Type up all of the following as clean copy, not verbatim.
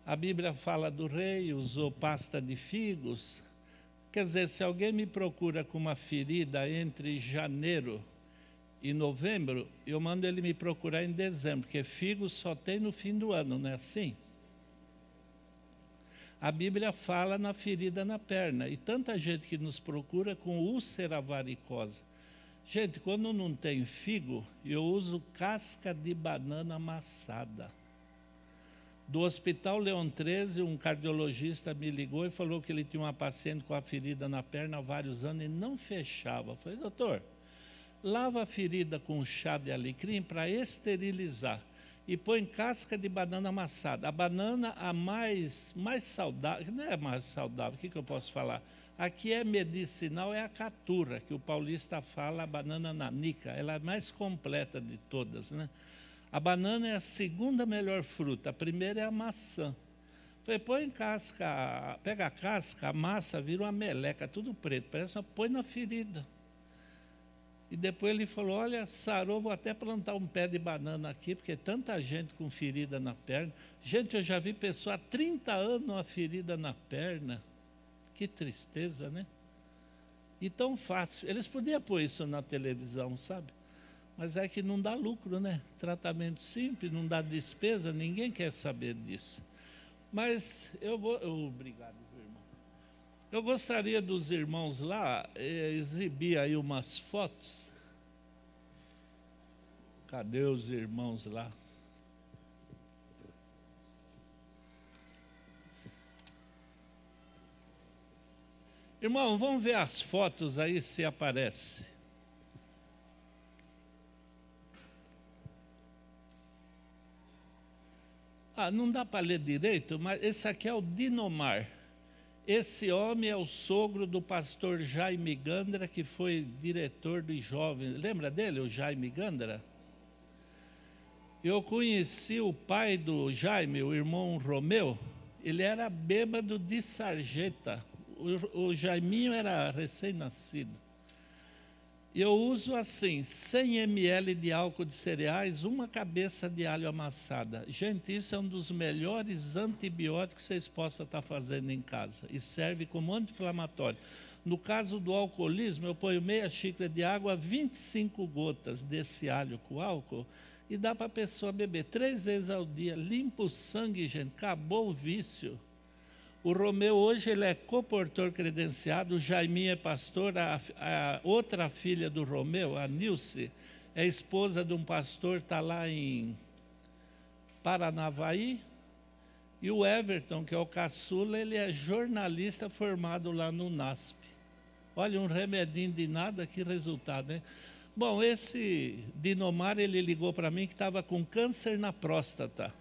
A Bíblia fala do rei, usou pasta de figos. Quer dizer, se alguém me procura com uma ferida entre janeiro e novembro, eu mando ele me procurar em dezembro, porque figos só tem no fim do ano, não é assim? A Bíblia fala na ferida na perna, e tanta gente que nos procura com úlcera varicosa. Gente, quando não tem figo, eu uso casca de banana amassada. Do Hospital Leão 13, um cardiologista me ligou e falou que ele tinha uma paciente com a ferida na perna há vários anos e não fechava. Eu falei, doutor, lava a ferida com chá de alecrim para esterilizar e põe casca de banana amassada. A banana a mais saudável, não é mais saudável, o que eu posso falar? Aqui é medicinal, é a caturra, que o paulista fala, a banana nanica, ela é a mais completa de todas, né? A banana é a segunda melhor fruta, a primeira é a maçã. Falei, põe casca, pega a casca, a massa, vira uma meleca, tudo preto, parece, põe na ferida. E depois ele falou, olha, sarou, vou até plantar um pé de banana aqui, porque tanta gente com ferida na perna. Gente, eu já vi pessoa há 30 anos uma ferida na perna. Que tristeza, né? E tão fácil. Eles podiam pôr isso na televisão, sabe? Mas é que não dá lucro, né? Tratamento simples, não dá despesa, ninguém quer saber disso. Mas eu vou... Obrigado, irmão. Eu gostaria dos irmãos lá exibir aí umas fotos. Cadê os irmãos lá? Irmão, vamos ver as fotos aí se aparece. Não dá para ler direito, mas esse aqui é o Dinomar. Esse homem é o sogro do pastor Jaime Gandra, que foi diretor dos jovens. Lembra dele, o Jaime Gandra? Eu conheci o pai do Jaime, o irmão Romeu. Ele era bêbado de sarjeta. O Jaiminho era recém-nascido. Eu uso assim, 100 ml de álcool de cereais, uma cabeça de alho amassada. Gente, isso é um dos melhores antibióticos que vocês possam estar fazendo em casa. E serve como anti-inflamatório. No caso do alcoolismo, eu ponho meia xícara de água, 25 gotas desse alho com álcool, e dá para a pessoa beber 3 vezes ao dia. Limpa o sangue, gente, acabou o vício. O Romeu hoje ele é coportor credenciado, o Jaiminho é pastor, a outra filha do Romeu, a Nilce, é esposa de um pastor, está lá em Paranavaí, e o Everton, que é o caçula, ele é jornalista formado lá no NASP. Olha, um remedinho de nada, que resultado, né? Bom, esse Dinomar, ele ligou para mim que estava com câncer na próstata.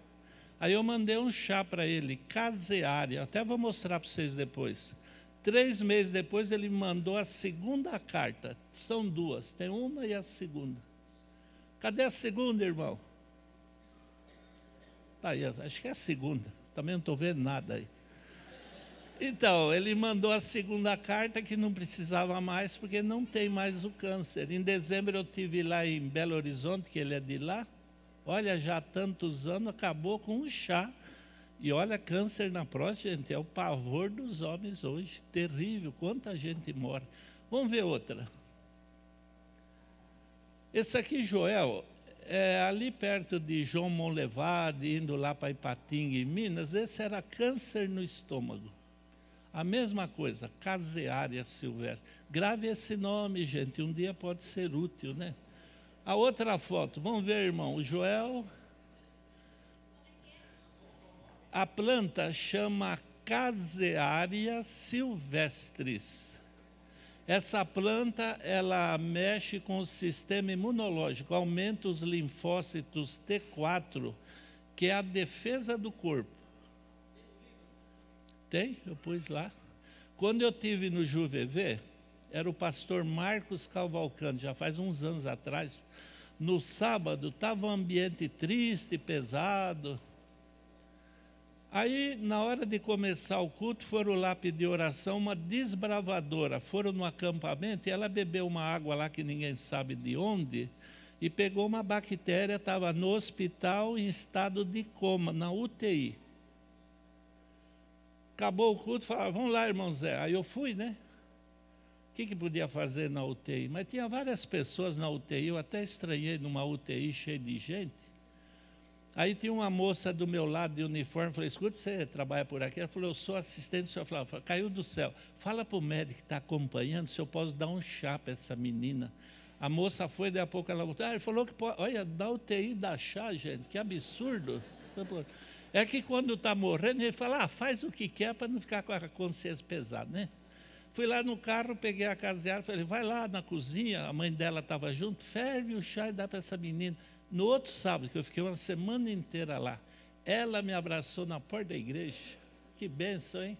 Aí eu mandei um chá para ele, caseária, até vou mostrar para vocês depois. 3 meses depois ele me mandou a segunda carta, são 2, tem uma e a segunda. Cadê a segunda, irmão? Tá aí, acho que é a segunda, também não estou vendo nada aí. Então, ele mandou a segunda carta que não precisava mais, porque não tem mais o câncer. Em dezembro eu estive lá em Belo Horizonte, que ele é de lá. Olha, já há tantos anos, acabou com um chá. E olha, câncer na próstata, gente, é o pavor dos homens hoje. Terrível, quanta gente morre. Vamos ver outra. Esse aqui, Joel, é ali perto de João Monlevade, indo lá para Ipatinga, em Minas. Esse era câncer no estômago. A mesma coisa, caseária silvestre. Grave esse nome, gente, um dia pode ser útil, né? A outra foto, vamos ver, irmão, o Joel. A planta chama Casearia silvestris. Essa planta, ela mexe com o sistema imunológico, aumenta os linfócitos T4, que é a defesa do corpo. Tem? Eu pus lá. Quando eu estive no JuVV, era o pastor Marcos Cavalcante, já faz uns anos atrás. No sábado, estava um ambiente triste, pesado. Aí, na hora de começar o culto, foram lá pedir oração, uma desbravadora. Foram no acampamento e ela bebeu uma água lá que ninguém sabe de onde, e pegou uma bactéria, estava no hospital em estado de coma, na UTI. Acabou o culto, falava, vamos lá, irmão Zé. Aí eu fui, né? O que podia fazer na UTI? Mas tinha várias pessoas na UTI, eu até estranhei numa UTI cheia de gente. Aí tinha uma moça do meu lado de uniforme, falei, escuta, você trabalha por aqui? Ela falou, eu sou assistente do senhor. Eu falei, caiu do céu. Fala para o médico que está acompanhando se eu posso dar um chá para essa menina. A moça foi, daí a pouco ela voltou. Ele falou que pode, olha, da UTI dá chá, gente, que absurdo. É que quando está morrendo, ele fala, faz o que quer para não ficar com a consciência pesada, né? Fui lá no carro, peguei a caseara, falei, vai lá na cozinha, a mãe dela estava junto, ferve o chá e dá para essa menina. No outro sábado, que eu fiquei uma semana inteira lá, ela me abraçou na porta da igreja. Que bênção, hein?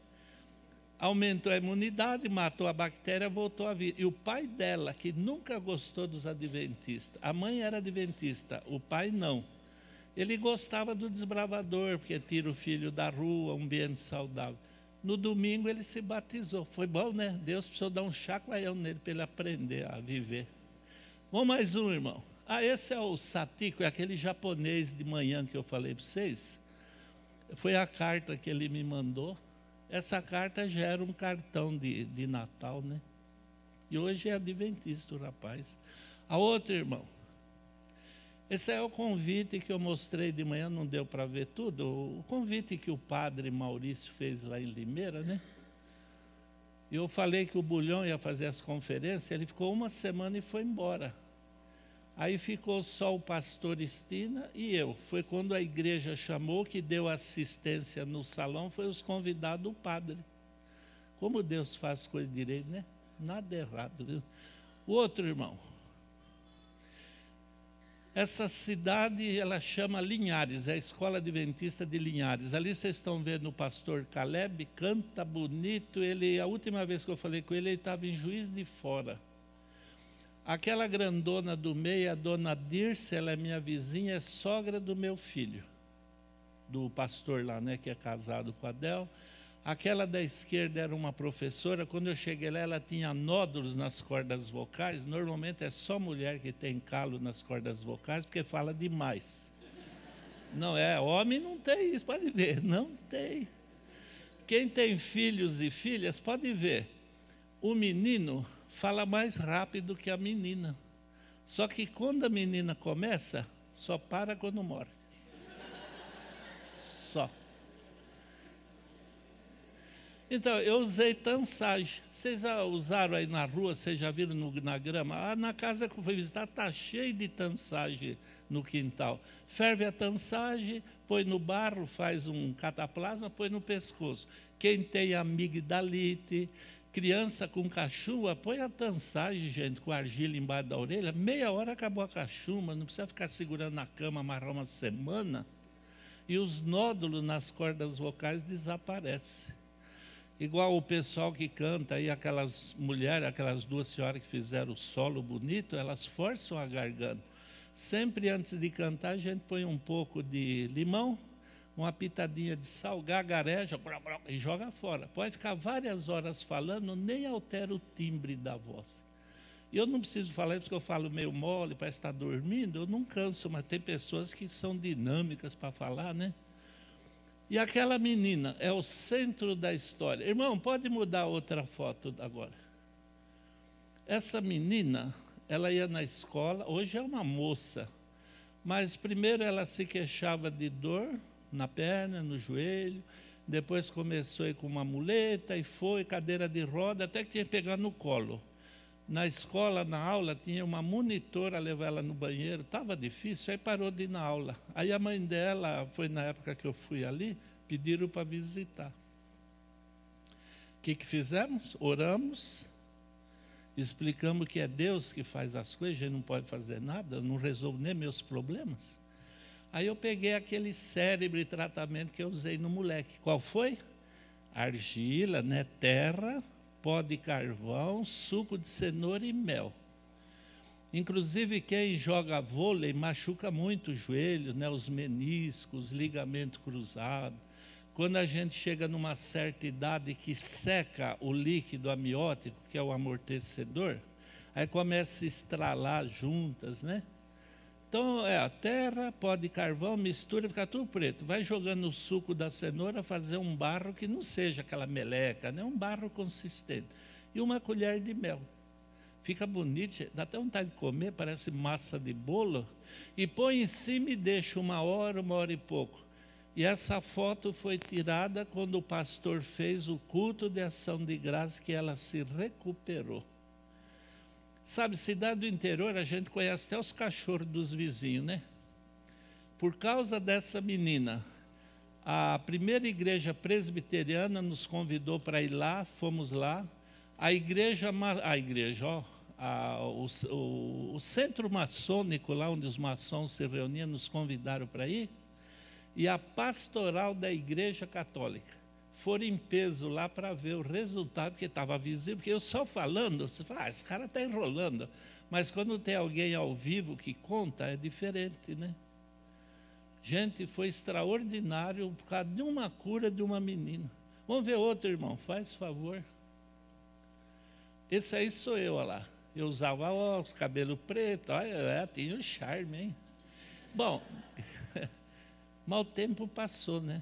Aumentou a imunidade, matou a bactéria, voltou a vir. E o pai dela, que nunca gostou dos adventistas, a mãe era adventista, o pai não. Ele gostava do desbravador, porque tira o filho da rua, um ambiente saudável. No domingo ele se batizou. Foi bom, né? Deus precisou dar um chacoalhão nele para ele aprender a viver. Vamos mais um, irmão. Esse é o Satiko, é aquele japonês de manhã que eu falei para vocês. Foi a carta que ele me mandou. Essa carta gera um cartão de Natal, né? E hoje é adventista o rapaz. A outra, irmão. Esse é o convite que eu mostrei de manhã, não deu para ver tudo. O convite que o padre Maurício fez lá em Limeira, né? Eu falei que o Bulhão ia fazer as conferências, ele ficou uma semana e foi embora. Aí ficou só o pastor Estina e eu. Foi quando a igreja chamou, que deu assistência no salão, foi os convidados, o padre. Como Deus faz coisa direito, né? Nada errado, viu? O outro irmão. Essa cidade, ela chama Linhares, é a Escola Adventista de Linhares. Ali vocês estão vendo o pastor Caleb, canta bonito. Ele, a última vez que eu falei com ele estava em Juiz de Fora. Aquela grandona do meio, a dona Dirce, ela é minha vizinha, é sogra do meu filho, do pastor lá, né, que é casado com a Del. Aquela da esquerda era uma professora. Quando eu cheguei lá, ela tinha nódulos nas cordas vocais. Normalmente é só mulher que tem calo nas cordas vocais, porque fala demais. Não é, homem não tem isso, pode ver, não tem. Quem tem filhos e filhas, pode ver. O menino fala mais rápido que a menina. Só que quando a menina começa, só para quando morre. Só. Então, eu usei tansagem. Vocês já usaram aí na rua, vocês já viram na grama? Na casa que eu fui visitar, está cheio de tansagem no quintal. Ferve a tansagem, põe no barro, faz um cataplasma, põe no pescoço. Quem tem amigdalite, criança com cachumba, põe a tansagem, gente, com argila embaixo da orelha. Meia hora acabou a cachumba, não precisa ficar segurando na cama, amarrar uma semana. E os nódulos nas cordas vocais desaparecem. Igual o pessoal que canta aí, aquelas mulheres, aquelas duas senhoras que fizeram o solo bonito, elas forçam a garganta. Sempre antes de cantar, a gente põe um pouco de limão, uma pitadinha de sal, gagareja e joga fora. Pode ficar várias horas falando, nem altera o timbre da voz. E eu não preciso falar, porque eu falo meio mole, parece estar dormindo, eu não canso, mas tem pessoas que são dinâmicas para falar, né? E aquela menina é o centro da história. Irmão, pode mudar outra foto agora. Essa menina, ela ia na escola, hoje é uma moça, mas primeiro ela se queixava de dor na perna, no joelho, depois começou a ir com uma muleta e foi, cadeira de roda, até que tinha que pegar no colo. Na escola, na aula, tinha uma monitora levar ela no banheiro, estava difícil, aí parou de ir na aula. Aí a mãe dela, foi na época que eu fui ali, pediram para visitar. O que fizemos? Oramos, explicamos que é Deus que faz as coisas, a gente não pode fazer nada, não resolve nem meus problemas. Aí eu peguei aquele cérebro de tratamento que eu usei no moleque. Qual foi? Argila, né? Terra, pó de carvão, suco de cenoura e mel. Inclusive, quem joga vôlei machuca muito o joelho, né? Os meniscos, ligamento cruzado. Quando a gente chega numa certa idade que seca o líquido amniótico, que é o amortecedor, aí começa a se estralar juntas, né? Então, a terra, pó de carvão, mistura, fica tudo preto. Vai jogando o suco da cenoura, fazer um barro que não seja aquela meleca, né? Um barro consistente. E uma colher de mel. Fica bonito, dá até vontade de comer, parece massa de bolo. E põe em cima e deixa 1 hora e pouco. E essa foto foi tirada quando o pastor fez o culto de ação de graça, que ela se recuperou. Sabe, cidade do interior, a gente conhece até os cachorros dos vizinhos, né? Por causa dessa menina, a primeira igreja presbiteriana nos convidou para ir lá, fomos lá. O centro maçônico, lá onde os maçons se reuniam, nos convidaram para ir. E a pastoral da igreja católica foram em peso lá para ver o resultado, porque estava visível, porque eu só falando, você fala, esse cara está enrolando. Mas quando tem alguém ao vivo que conta, é diferente, né? Gente, foi extraordinário por causa de uma cura de uma menina. Vamos ver outro, irmão, faz favor. Esse aí sou eu, olha lá. Eu usava óculos, cabelo preto, olha, tinha um charme, hein? Bom, mas o tempo passou, né?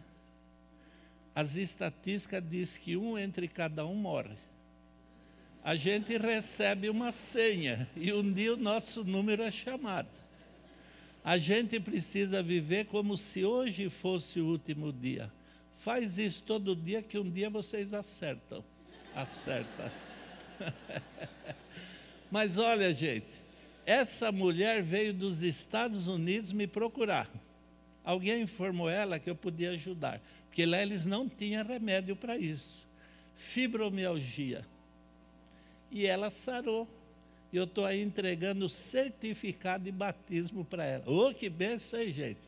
As estatísticas dizem que entre cada um morre. A gente recebe uma senha e um dia o nosso número é chamado. A gente precisa viver como se hoje fosse o último dia. Faz isso todo dia que um dia vocês acertam. Acerta. Mas olha, gente, essa mulher veio dos Estados Unidos me procurar. Alguém informou ela que eu podia ajudar, porque lá eles não tinham remédio para isso. Fibromialgia. E ela sarou. E eu estou aí entregando o certificado de batismo para ela. Oh, que benção, hein, gente?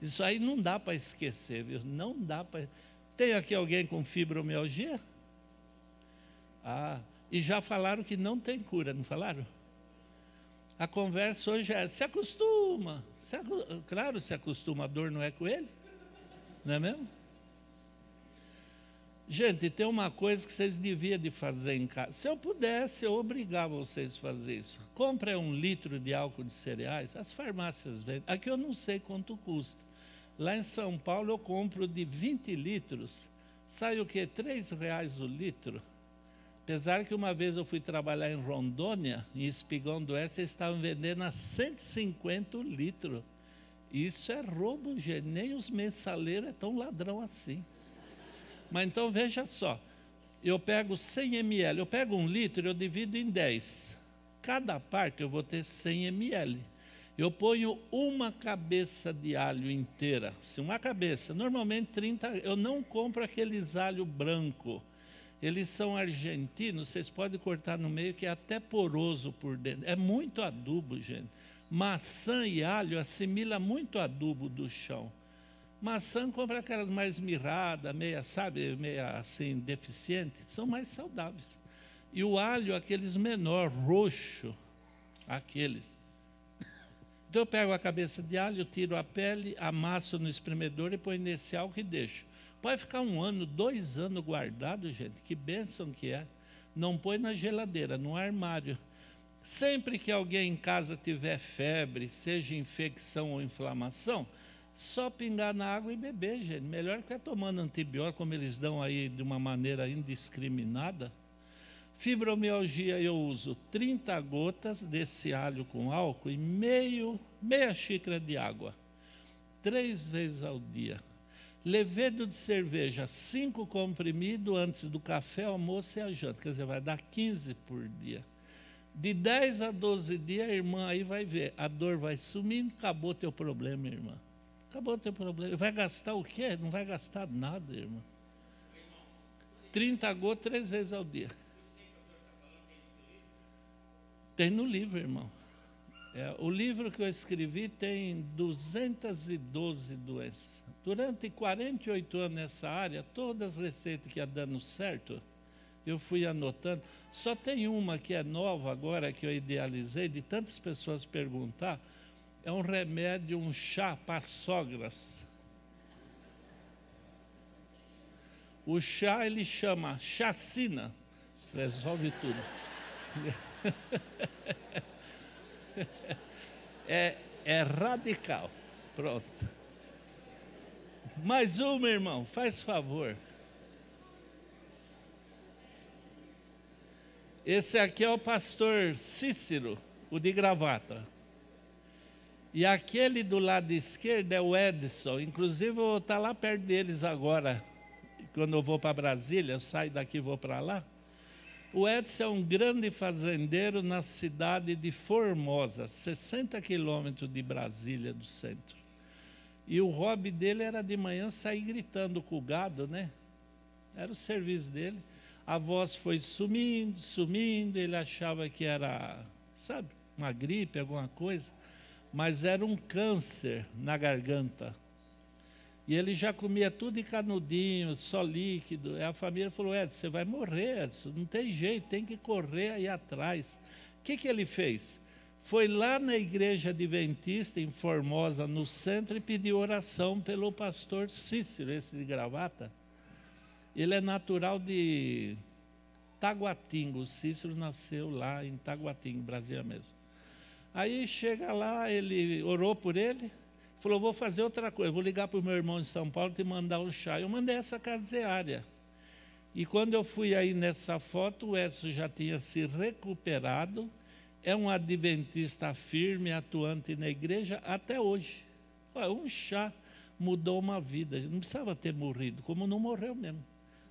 Isso aí não dá para esquecer, viu? Não dá para... Tem aqui alguém com fibromialgia? E já falaram que não tem cura, não falaram? A conversa hoje é, se acostuma. Claro, se acostuma, a dor não é com ele. Não é mesmo? Gente, tem uma coisa que vocês deviam de fazer em casa. Se eu pudesse, eu obrigava vocês a fazer isso. Compre 1 litro de álcool de cereais, as farmácias vendem. Aqui eu não sei quanto custa. Lá em São Paulo eu compro de 20 litros. Sai o quê? R$3 o litro. Apesar que uma vez eu fui trabalhar em Rondônia, em Espigão do Oeste, eles estavam vendendo a 150 litros. Isso é roubo, gente. Nem os mensaleiros é tão ladrão assim. Mas então veja só, eu pego 100 ml, eu pego 1 litro, eu divido em 10. Cada parte eu vou ter 100 ml. Eu ponho uma cabeça de alho inteira, assim, uma cabeça, normalmente 30, eu não compro aqueles alho branco. Eles são argentinos, vocês podem cortar no meio, que é até poroso por dentro. É muito adubo, gente. Maçã e alho assimila muito adubo do chão. Maçã compra aquelas mais mirradas, meia, sabe, meia assim, deficiente, são mais saudáveis. E o alho, aqueles menor, roxo, aqueles. Então eu pego a cabeça de alho, tiro a pele, amasso no espremedor e ponho nesse álcool e deixo. Pode ficar 1 ano, 2 anos guardado, gente, que bênção que é. Não põe na geladeira, no armário. Sempre que alguém em casa tiver febre, seja infecção ou inflamação, só pingar na água e beber, gente. Melhor que tomando antibiótico, como eles dão aí de uma maneira indiscriminada. Fibromialgia eu uso 30 gotas desse alho com álcool e meia xícara de água. 3 vezes ao dia. Levedo de cerveja, 5 comprimidos antes do café, almoço e a janta. Quer dizer, vai dar 15 por dia. De 10 a 12 dias, a irmã aí vai ver. A dor vai sumindo, acabou teu problema, irmã. Acabou o teu problema. Vai gastar o quê? Não vai gastar nada, irmão. 30 gotas 3 vezes ao dia. Tem no livro, irmão. O livro que eu escrevi tem 212 doenças. Durante 48 anos nessa área, todas as receitas que ia dando certo, eu fui anotando. Só tem uma que é nova agora, que eu idealizei, de tantas pessoas perguntar. É um remédio, um chá para sogras. O chá, ele chama chacina. Resolve tudo. É radical. Pronto. Mais uma, irmão, faz favor. Esse aqui é o pastor Cícero, o de gravata. E aquele do lado esquerdo é o Edson. Inclusive, eu vou estar lá perto deles agora. Quando eu vou para Brasília, eu saio daqui e vou para lá. O Edson é um grande fazendeiro na cidade de Formosa, 60 quilômetros de Brasília, do centro. E o hobby dele era de manhã sair gritando com o gado, né? Era o serviço dele. A voz foi sumindo, sumindo, ele achava que era, sabe, uma gripe, alguma coisa, mas era um câncer na garganta. E ele já comia tudo em canudinho, só líquido. Aí a família falou, Edson, você vai morrer, Edson, não tem jeito, tem que correr aí atrás. O que ele fez? Foi lá na igreja adventista, em Formosa, no centro, e pediu oração pelo pastor Cícero, esse de gravata. Ele é natural de Taguatinga, o Cícero nasceu lá em Taguatinga, Brasília mesmo. Aí chega lá, ele orou por ele, falou, vou fazer outra coisa, vou ligar para o meu irmão em São Paulo e te mandar um chá. Eu mandei essa caseária. E quando eu fui aí nessa foto, o Edson já tinha se recuperado, é um adventista firme, atuante na igreja até hoje. Um chá mudou uma vida, não precisava ter morrido, como não morreu mesmo.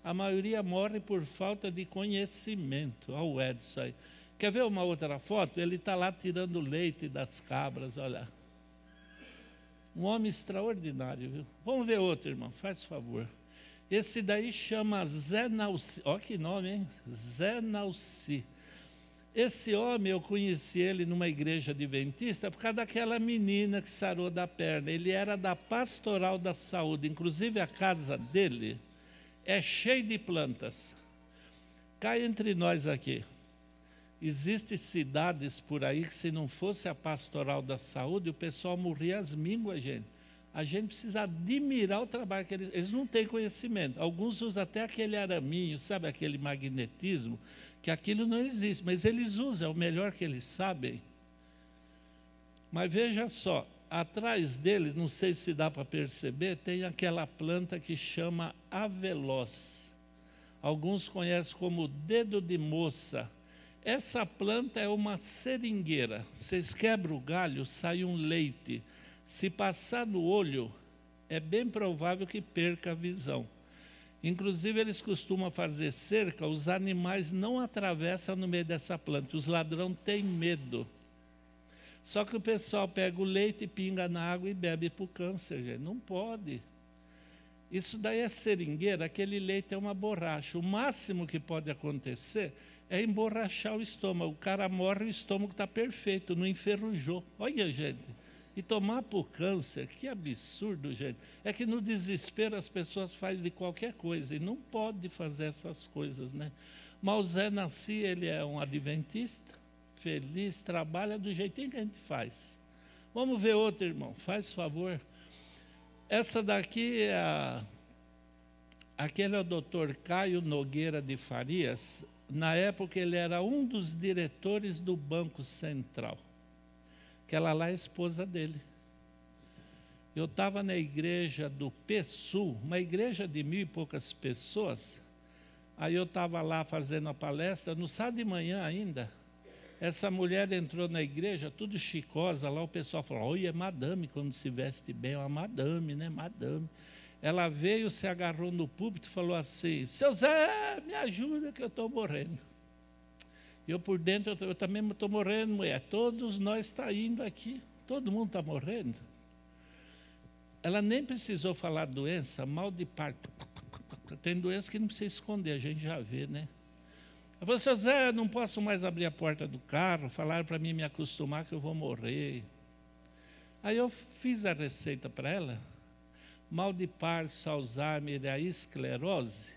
A maioria morre por falta de conhecimento. Olha o Edson aí. Quer ver uma outra foto? Ele está lá tirando leite das cabras, olha. Um homem extraordinário, viu? Vamos ver outro, irmão, faz favor. Esse daí chama Zé Nalci. Olha que nome, hein? Zé Nalci. Esse homem, eu conheci ele numa igreja adventista por causa daquela menina que sarou da perna. Ele era da Pastoral da Saúde, inclusive a casa dele é cheia de plantas. Cá entre nós aqui, existem cidades por aí que se não fosse a Pastoral da Saúde, o pessoal morria às mínguas, gente. A gente precisa admirar o trabalho que eles não têm conhecimento. Alguns usam até aquele araminho, sabe, aquele magnetismo, que aquilo não existe, mas eles usam, é o melhor que eles sabem. Mas veja só, atrás dele, não sei se dá para perceber, tem aquela planta que chama aveloz. Alguns conhecem como dedo de moça. Essa planta é uma seringueira. Vocês quebram o galho, sai um leite. Se passar no olho, é bem provável que perca a visão. Inclusive, eles costumam fazer cerca, os animais não atravessam no meio dessa planta. Os ladrões têm medo. Só que o pessoal pega o leite, pinga na água e bebe para o câncer, gente. Não pode. Isso daí é seringueira, aquele leite é uma borracha. O máximo que pode acontecer é emborrachar o estômago. O cara morre e o estômago está perfeito, não enferrujou. Olha, gente. E tomar para o câncer, que absurdo, gente. É que no desespero as pessoas fazem de qualquer coisa e não pode fazer essas coisas, né? Mas o Zé Nalci, ele é um adventista, feliz, trabalha do jeitinho que a gente faz. Vamos ver outro, irmão, faz favor. Essa daqui é aquele é o doutor Caio Nogueira de Farias. Na época ele era um dos diretores do Banco Central. Aquela lá é a esposa dele. Eu estava na igreja do PSUL, uma igreja de 1.000 e poucas pessoas. Aí eu estava lá fazendo a palestra, no sábado de manhã ainda. Essa mulher entrou na igreja, tudo chicosa, lá o pessoal falou, olha, é madame, quando se veste bem, é uma madame, né, madame. Ela veio, se agarrou no púlpito e falou assim, seu Zé, me ajuda que eu estou morrendo. Eu por dentro, eu também estou morrendo, mulher. Todos nós estamos indo aqui. Todo mundo está morrendo. Ela nem precisou falar doença, mal de parto. Tem doença que não precisa esconder, a gente já vê, né? Eu falei, seu Zé, não posso mais abrir a porta do carro. Falaram para mim me acostumar que eu vou morrer. Aí eu fiz a receita para ela. Mal de parto, Alzheimer e a esclerose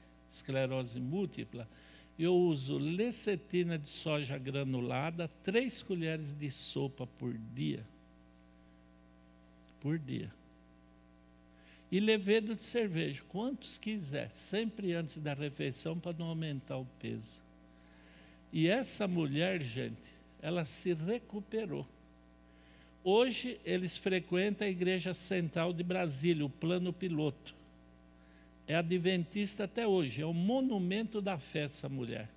múltipla. Eu uso lecetina de soja granulada, 3 colheres de sopa por dia. Por dia. E levedo de cerveja, quantos quiser, sempre antes da refeição, para não aumentar o peso. E essa mulher, gente, ela se recuperou. Hoje eles frequentam a Igreja Central de Brasília, o Plano Piloto. É adventista até hoje, é o monumento da fé essa mulher.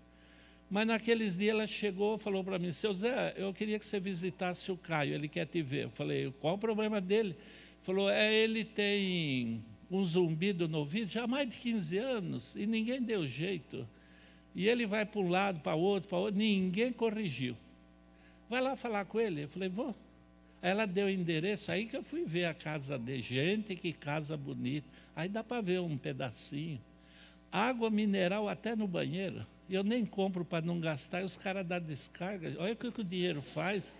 Mas naqueles dias ela chegou e falou para mim: seu Zé, eu queria que você visitasse o Caio, ele quer te ver. Eu falei: qual o problema dele? Falou: ele tem um zumbido no ouvido já há mais de 15 anos e ninguém deu jeito. E ele vai para um lado, para outro, ninguém corrigiu. Vai lá falar com ele. Eu falei: vou. Aí ela deu o endereço, aí que eu fui ver a casa dele. Gente, que casa bonita. Aí dá para ver um pedacinho. Água mineral até no banheiro. Eu nem compro para não gastar, e os caras dão descarga. Olha o que o dinheiro faz.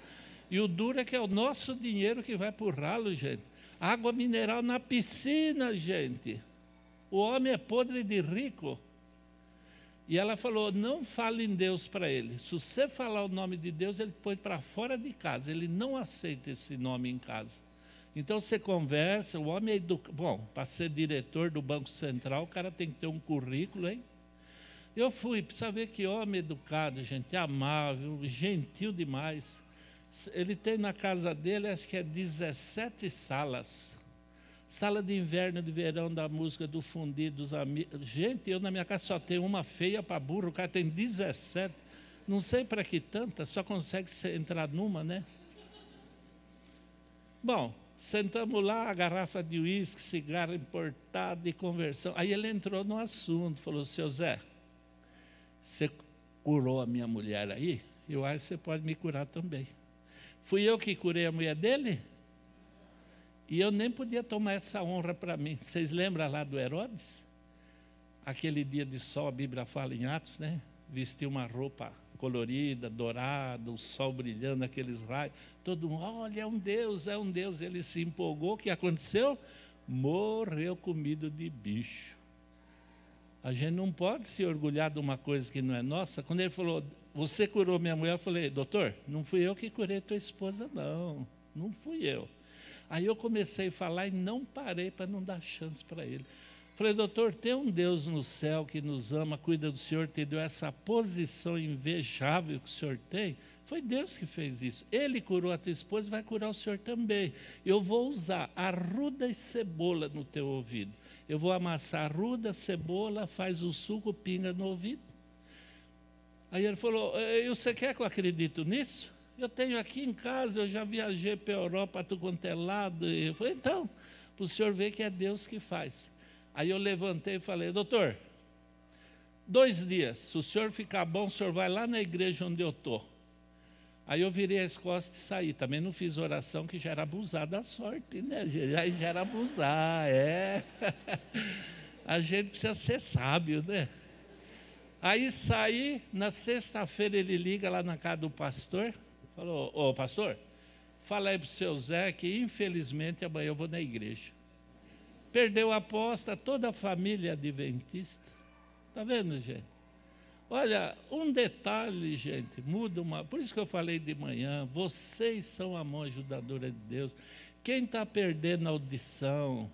E o duro é que é o nosso dinheiro que vai para o ralo, gente. Água mineral na piscina, gente. O homem é podre de rico. E ela falou: não fale em Deus para ele. Se você falar o nome de Deus, ele põe para fora de casa. Ele não aceita esse nome em casa. Então você conversa, o homem é educado. Bom, para ser diretor do Banco Central, o cara tem que ter um currículo, hein? Eu fui, precisa ver que homem educado, gente, amável, gentil demais. Ele tem na casa dele, acho que é 17 salas. Sala de inverno, de verão, da música, do fundido, dos amigos. Gente, eu na minha casa só tenho uma feia para burro, o cara tem 17. Não sei para que tanta, só consegue entrar numa, né? Bom, sentamos lá, a garrafa de uísque, cigarro importado e conversão. Aí ele entrou no assunto, falou: seu Zé, você curou a minha mulher aí? Eu acho que você pode me curar também. Fui eu que curei a mulher dele? E eu nem podia tomar essa honra para mim. Vocês lembram lá do Herodes? Aquele dia de sol, a Bíblia fala em Atos, né? Vestiu uma roupa colorida, dourada, o sol brilhando, aqueles raios. Todo mundo: olha, é um Deus, é um Deus. Ele se empolgou, o que aconteceu? Morreu comido de bicho. A gente não pode se orgulhar de uma coisa que não é nossa. Quando ele falou: você curou minha mulher, eu falei: doutor, não fui eu que curei tua esposa, não. Não fui eu. Aí eu comecei a falar e não parei para não dar chance para ele. Falei: doutor, tem um Deus no céu que nos ama, cuida do senhor, te deu essa posição invejável que o senhor tem. Foi Deus que fez isso. Ele curou a tua esposa, vai curar o senhor também. Eu vou usar arruda e cebola no teu ouvido. Eu vou amassar arruda, cebola, faz o suco, pinga no ouvido. Aí ele falou: você quer que eu acredite nisso? Eu tenho aqui em casa, eu já viajei para a Europa, tudo quanto é lado. E eu falei: então, para o senhor ver que é Deus que faz. Aí eu levantei e falei: doutor, 2 dias, se o senhor ficar bom, o senhor vai lá na igreja onde eu estou. Aí eu virei as costas e saí. Também não fiz oração, que já era abusar da sorte, né? Aí já era abusar, é. A gente precisa ser sábio, né? Aí saí, na sexta-feira ele liga lá na casa do pastor, falou: ô pastor, fala aí para o seu Zé que infelizmente amanhã eu vou na igreja. Perdeu a aposta, toda a família adventista. Está vendo, gente? Olha, um detalhe, gente, muda uma... Por isso que eu falei de manhã, vocês são a mão ajudadora de Deus. Quem está perdendo a audição,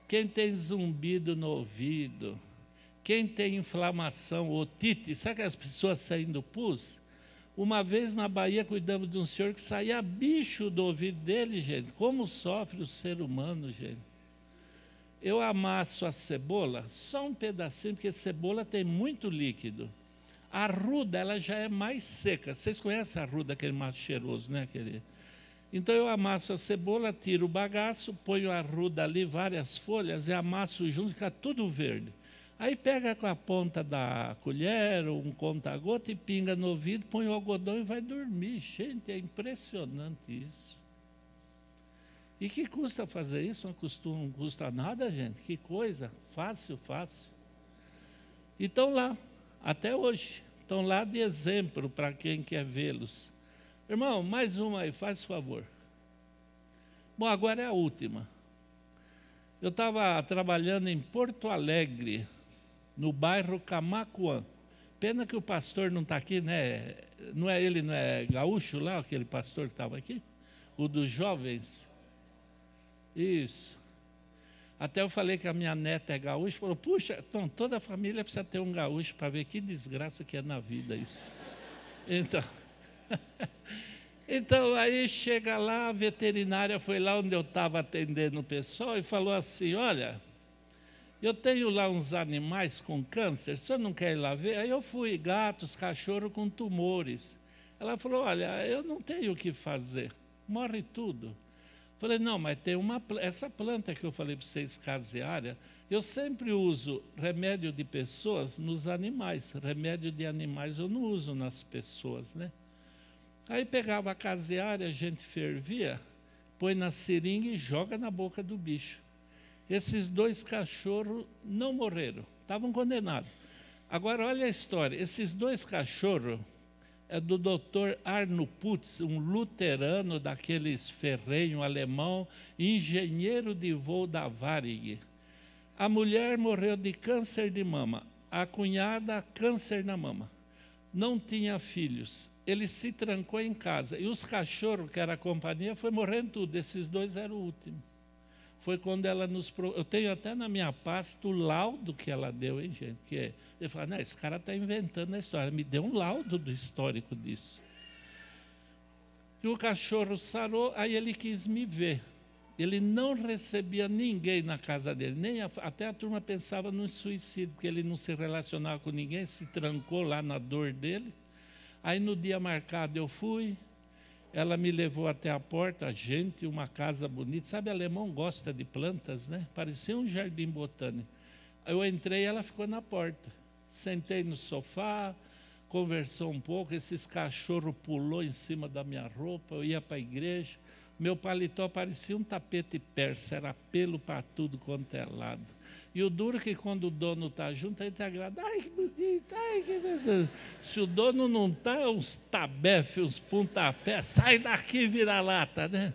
quem tem zumbido no ouvido, quem tem inflamação, otite, sabe aquelas pessoas saindo pus? Uma vez na Bahia cuidamos de um senhor que saía bicho do ouvido dele, gente. Como sofre o ser humano, gente. Eu amasso a cebola, só um pedacinho, porque cebola tem muito líquido. A arruda, ela já é mais seca. Vocês conhecem a arruda, aquele mato cheiroso, né? Então eu amasso a cebola, tiro o bagaço, ponho a arruda ali, várias folhas, e amasso junto, fica tudo verde. Aí pega com a ponta da colher, ou um conta-gota, e pinga no ouvido, põe o algodão e vai dormir. Gente, é impressionante isso. E que custa fazer isso? Não custa nada, gente. Que coisa, fácil, fácil. E estão lá, até hoje. Estão lá de exemplo para quem quer vê-los. Irmão, mais uma aí, faz favor. Bom, agora é a última. Eu estava trabalhando em Porto Alegre, no bairro Camaquã. Pena que o pastor não está aqui, né? Não é gaúcho lá, aquele pastor que estava aqui? O dos jovens. Isso. Até eu falei que a minha neta é gaúcha, falou: puxa, então toda a família precisa ter um gaúcho para ver que desgraça que é na vida isso. Então, Então, aí chega lá, a veterinária foi lá onde eu estava atendendo o pessoal e falou assim, olha, eu tenho lá uns animais com câncer, o senhor não quer ir lá ver? Aí eu fui, gatos, cachorro com tumores. Ela falou, olha, eu não tenho o que fazer, morre tudo. Falei, não, mas tem essa planta que eu falei para vocês, caseária, eu sempre uso remédio de pessoas nos animais, remédio de animais eu não uso nas pessoas, né? Aí pegava a caseária, a gente fervia, põe na seringa e joga na boca do bicho. Esses 2 cachorros não morreram, estavam condenados. Agora, olha a história, esses 2 cachorros é do Dr. Arno Putz, um luterano daqueles ferrenho alemão, engenheiro de voo da Varig. A mulher morreu de câncer de mama, a cunhada, câncer na mama. Não tinha filhos. Ele se trancou em casa. E os cachorros, que era a companhia, foi morrendo tudo. Esses 2 eram o último. Foi quando ela nos... Eu tenho até na minha pasta o laudo que ela deu, hein, gente? Que é, eu falo, não, esse cara está inventando a história. Me deu um laudo do histórico disso. E o cachorro sarou, aí ele quis me ver. Ele não recebia ninguém na casa dele. Até a turma pensava no suicídio, porque ele não se relacionava com ninguém, se trancou lá na dor dele. Aí no dia marcado eu fui, ela me levou até a porta, gente, uma casa bonita. Sabe, alemão gosta de plantas, né? Parecia um jardim botânico. Eu entrei e ela ficou na porta. Sentei no sofá, conversou um pouco, esses cachorros pulou em cima da minha roupa, eu ia para a igreja. Meu paletó parecia um tapete persa, era pelo para tudo quanto é lado. E o duro é que quando o dono está junto, a gente agrada. Ai, que bonito, ai, que beleza. Se o dono não está, uns tabefes, uns pontapés, sai daqui, vira-lata, né?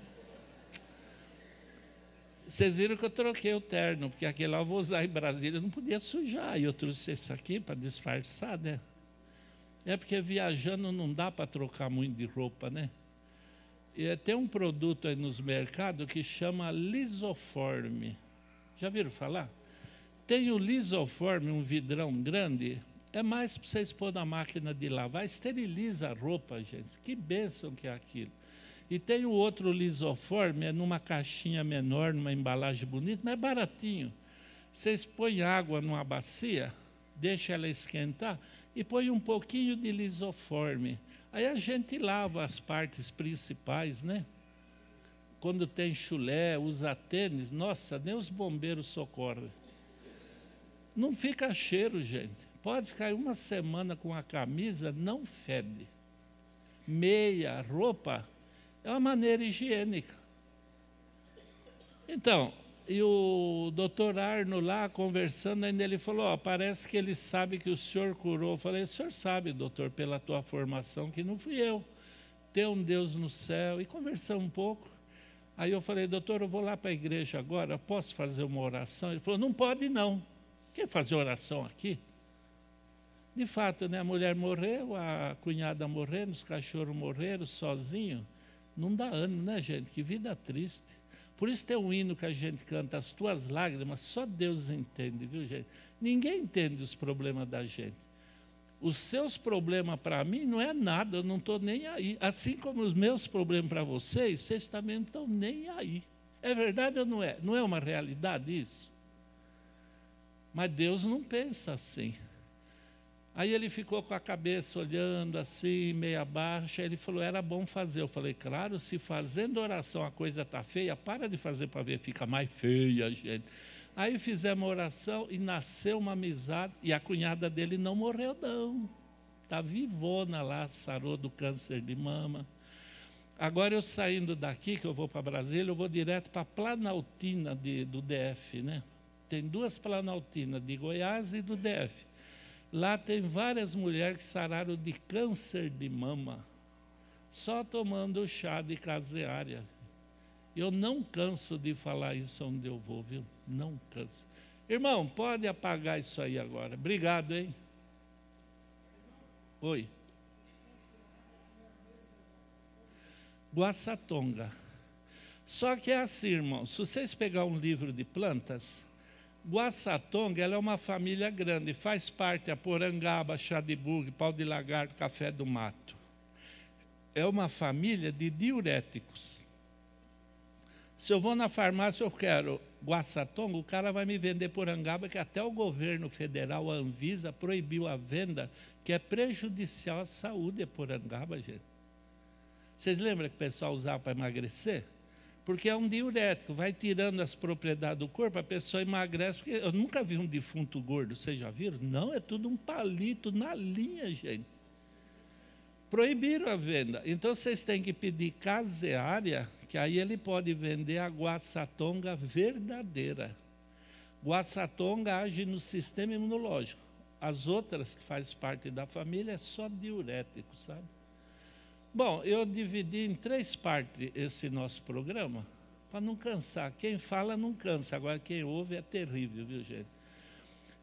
Vocês viram que eu troquei o terno, porque aquele lá eu vou usar em Brasília, não podia sujar. E eu trouxe esse aqui para disfarçar, né? É porque viajando não dá para trocar muito de roupa, né? E tem um produto aí nos mercados que chama Lisoforme. Já viram falar? Tem o Lisoforme, um vidrão grande, é mais para vocês pôr na máquina de lavar, esteriliza a roupa, gente. Que bênção que é aquilo. E tem o outro Lisoforme, é numa caixinha menor, numa embalagem bonita, mas é baratinho. Vocês põem água numa bacia, deixa ela esquentar e põe um pouquinho de Lisoforme. Aí a gente lava as partes principais, né? Quando tem chulé, usa tênis, nossa, nem os bombeiros socorrem. Não fica cheiro, gente. Pode ficar uma semana com a camisa, não fede. Meia, roupa, é uma maneira higiênica. Então, e o doutor Arno lá conversando, ainda ele falou, ó, parece que ele sabe que o senhor curou. Eu falei, o senhor sabe, doutor, pela tua formação, que não fui eu. Tem um Deus no céu. E conversamos um pouco. Aí eu falei, doutor, eu vou lá para a igreja agora, posso fazer uma oração? Ele falou, não pode não. Quer fazer oração aqui? De fato, né, a mulher morreu, a cunhada morreu, os cachorros morreram sozinho. Não dá ânimo, né, gente? Que vida triste. Por isso tem um hino que a gente canta, as tuas lágrimas, só Deus entende, viu, gente? Ninguém entende os problemas da gente. Os seus problemas para mim não é nada, eu não estou nem aí. Assim como os meus problemas para vocês, vocês também não estão nem aí. É verdade ou não é? Não é uma realidade isso? Mas Deus não pensa assim. Aí ele ficou com a cabeça olhando assim, meia baixa, ele falou, era bom fazer. Eu falei, claro, se fazendo oração a coisa está feia, para de fazer para ver, fica mais feia, gente. Aí fizemos oração e nasceu uma amizade, e a cunhada dele não morreu não. Está vivona lá, sarou do câncer de mama. Agora eu saindo daqui, que eu vou para Brasília, eu vou direto para a Planaltina do DF, né? Tem 2 Planaltinas, de Goiás e do DF. Lá tem várias mulheres que sararam de câncer de mama, só tomando chá de caseária. Eu não canso de falar isso onde eu vou, viu? Não canso. Irmão, pode apagar isso aí agora. Obrigado, hein? Oi. Guaçatonga. Só que é assim, irmão, se vocês pegar um livro de plantas, Guaçatonga, ela é uma família grande, faz parte a porangaba, chá de bug, pau de lagarto, café do mato. é uma família de diuréticos. Se eu vou na farmácia, eu quero Guaçatonga, o cara vai me vender porangaba, que até o governo federal, a Anvisa, proibiu a venda, que é prejudicial à saúde, a porangaba, gente. Vocês lembram que o pessoal usava para emagrecer? Porque é um diurético, vai tirando as propriedades do corpo, a pessoa emagrece. Porque eu nunca vi um defunto gordo, vocês já viram? Não, é tudo um palito na linha, gente. Proibiram a venda. Então, vocês têm que pedir caseária, que aí ele pode vender a Guaçatonga verdadeira. Guaçatonga age no sistema imunológico. As outras, que fazem parte da família, é só diurético, sabe? Bom, eu dividi em 3 partes esse nosso programa, para não cansar. Quem fala não cansa, agora quem ouve é terrível, viu, gente?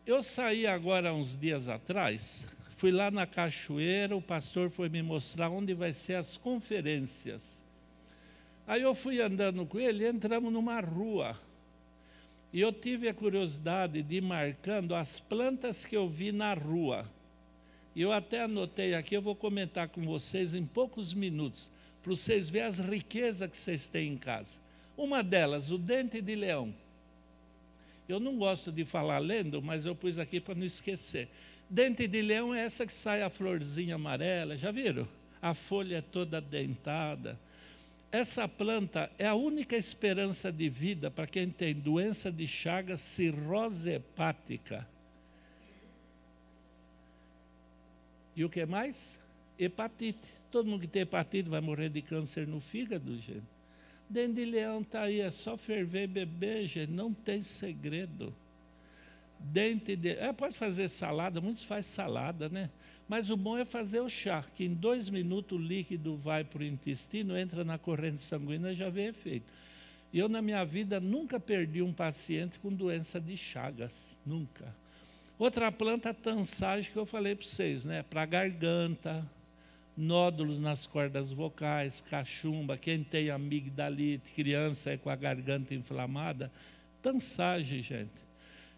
Eu saí agora, uns dias atrás, fui lá na cachoeira, o pastor foi me mostrar onde vai ser as conferências. Aí eu fui andando com ele, entramos numa rua. E eu tive a curiosidade de ir marcando as plantas que eu vi na rua. E eu até anotei aqui, eu vou comentar com vocês em poucos minutos, para vocês verem as riquezas que vocês têm em casa. Uma delas, o dente de leão. Eu não gosto de falar lendo, mas eu pus aqui para não esquecer. Dente de leão é essa que sai a florzinha amarela, já viram? A folha é toda dentada. Essa planta é a única esperança de vida para quem tem doença de Chagas, cirrose hepática. E o que mais? Hepatite. Todo mundo que tem hepatite vai morrer de câncer no fígado, gente. Dente de leão está aí, é só ferver e beber, gente, não tem segredo. Dente de... pode fazer salada, muitos fazem salada, né? Mas o bom é fazer o chá, que em 2 minutos o líquido vai para o intestino, entra na corrente sanguínea e já vê efeito. E eu, na minha vida, nunca perdi um paciente com doença de Chagas, nunca. Outra planta, tansagem, que eu falei para vocês, né? Para garganta, nódulos nas cordas vocais, cachumba, quem tem amigdalite, criança é com a garganta inflamada, tansagem, gente.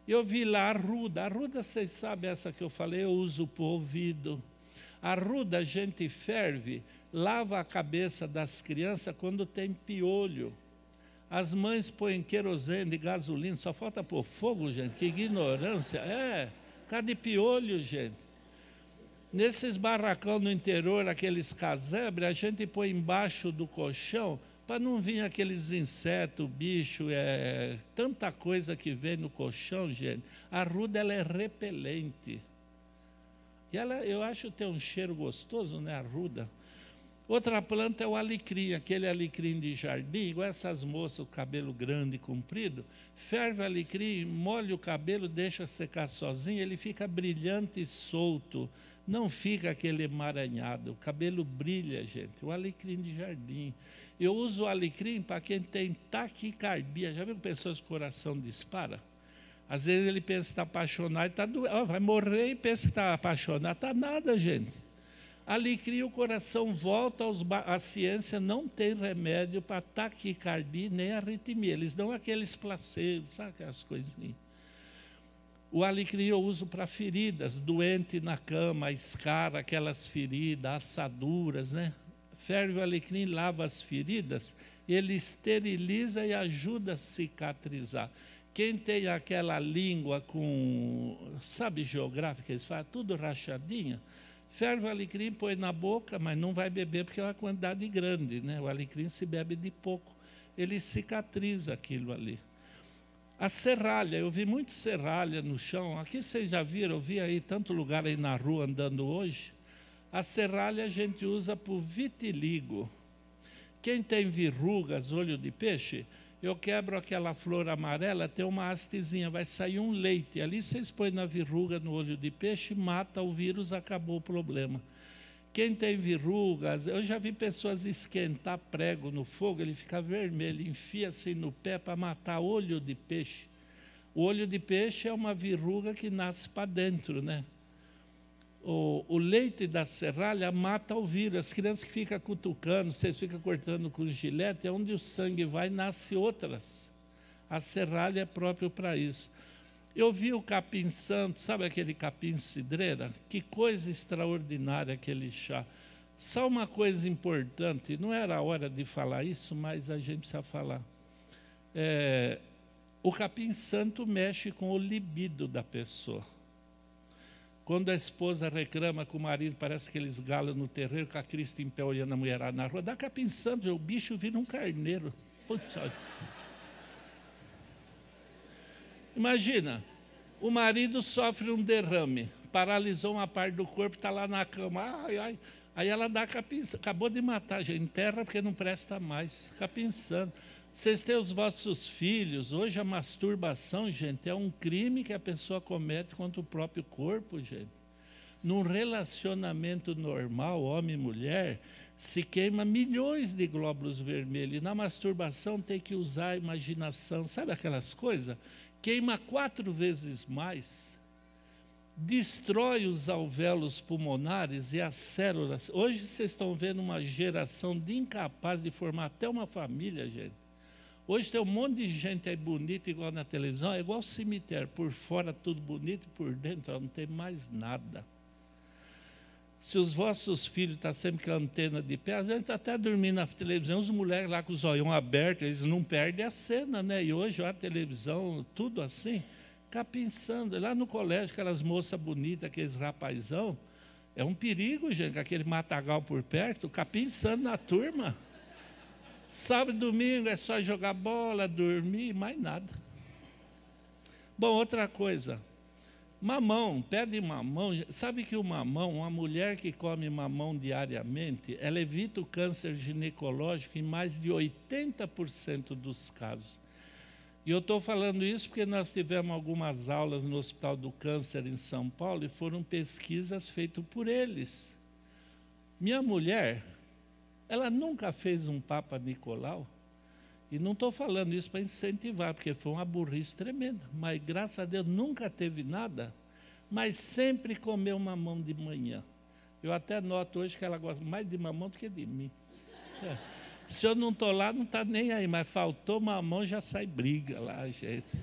Eu vi lá a arruda. A arruda, vocês sabem, essa que eu falei, eu uso para o ouvido. A arruda a gente ferve, lava a cabeça das crianças quando tem piolho. As mães põem querosene, gasolina, só falta pôr fogo, gente, que ignorância. Por causa de piolho, gente. Nesses barracão no interior, aqueles casebres, a gente põe embaixo do colchão para não vir aqueles insetos, bicho, tanta coisa que vem no colchão, gente. A arruda, ela é repelente. E ela, eu acho que tem um cheiro gostoso, né, a arruda. Outra planta é o alecrim, aquele alecrim de jardim, igual essas moças, o cabelo grande e comprido. Ferve o alecrim, molha o cabelo, deixa secar sozinho, ele fica brilhante e solto. Não fica aquele emaranhado, o cabelo brilha, gente. O alecrim de jardim. Eu uso o alecrim para quem tem taquicardia. Já viu pessoas que o coração dispara? Às vezes ele pensa que está apaixonado, está doente, vai morrer e pensa que está apaixonado. Está nada, gente. Alecrim, o coração volta, a ciência não tem remédio para taquicardia nem arritmia. Eles dão aqueles placebos, sabe aquelas coisinhas. O alecrim eu uso para feridas, doente na cama, escara, aquelas feridas, assaduras, né? Ferve o alecrim, lava as feridas, ele esteriliza e ajuda a cicatrizar. Quem tem aquela língua com, sabe, geográfica, eles falam tudo rachadinha, ferve o alecrim, põe na boca, mas não vai beber porque é uma quantidade grande, né? O alecrim se bebe de pouco, ele cicatriza aquilo ali. A serralha, eu vi muito serralha no chão, aqui vocês já viram, eu vi aí tanto lugar aí na rua andando hoje. A serralha a gente usa para o vitiligo. Quem tem verrugas, olho de peixe, eu quebro aquela flor amarela, tem uma hastezinha, vai sair um leite. Ali vocês põem na verruga, no olho de peixe, mata o vírus, acabou o problema. Quem tem verrugas, eu já vi pessoas esquentar prego no fogo, ele fica vermelho, enfia assim no pé para matar olho de peixe. O olho de peixe é uma verruga que nasce para dentro, né? O leite da serralha mata o vírus. As crianças que ficam cutucando, vocês ficam cortando com gilete, é onde o sangue vai, nasce outras. A serralha é próprio para isso. Eu vi o capim santo, sabe aquele capim cidreira? Que coisa extraordinária aquele chá. Só uma coisa importante, não era a hora de falar isso, mas a gente precisa falar. O capim santo mexe com o libido da pessoa. Quando a esposa reclama que o marido parece aqueles galos no terreiro, com a Cristo em pé olhando a mulherada na rua, dá capim santo, o bicho vira um carneiro. Putz, imagina, o marido sofre um derrame, paralisou uma parte do corpo, está lá na cama, ai, ai. Aí ela dá capim santo, acabou de matar, já enterra porque não presta mais, capim santo. Vocês têm os vossos filhos, hoje a masturbação, gente, é um crime que a pessoa comete contra o próprio corpo, gente. Num relacionamento normal, homem e mulher, se queima milhões de glóbulos vermelhos. E na masturbação tem que usar a imaginação, sabe aquelas coisas? Queima 4 vezes mais. Destrói os alvéolos pulmonares e as células. Hoje vocês estão vendo uma geração de incapazes de formar até uma família, gente. Hoje tem um monte de gente aí bonita, igual na televisão, é igual ao cemitério, por fora tudo bonito, por dentro não tem mais nada. Se os vossos filhos estão sempre com a antena de pé, a gente está até dormindo na televisão, os moleques lá com os olhos abertos, eles não perdem a cena, né? E hoje a televisão, tudo assim, fica pensando, lá no colégio, aquelas moças bonitas, aqueles rapazão, é um perigo, gente, aquele matagal por perto, fica pensando na turma. Sábado e domingo é só jogar bola, dormir, mais nada. Bom, outra coisa, mamão, pé de mamão, sabe que o mamão, uma mulher que come mamão diariamente, ela evita o câncer ginecológico em mais de 80% dos casos. E eu estou falando isso porque nós tivemos algumas aulas no Hospital do Câncer em São Paulo e foram pesquisas feitas por eles. Minha mulher, ela nunca fez um Papa Nicolau, e não estou falando isso para incentivar, porque foi uma burrice tremenda, mas graças a Deus nunca teve nada, mas sempre comeu mamão de manhã. Eu até noto hoje que ela gosta mais de mamão do que de mim. Se eu não estou lá, não está nem aí, mas faltou mamão, já sai briga lá, gente.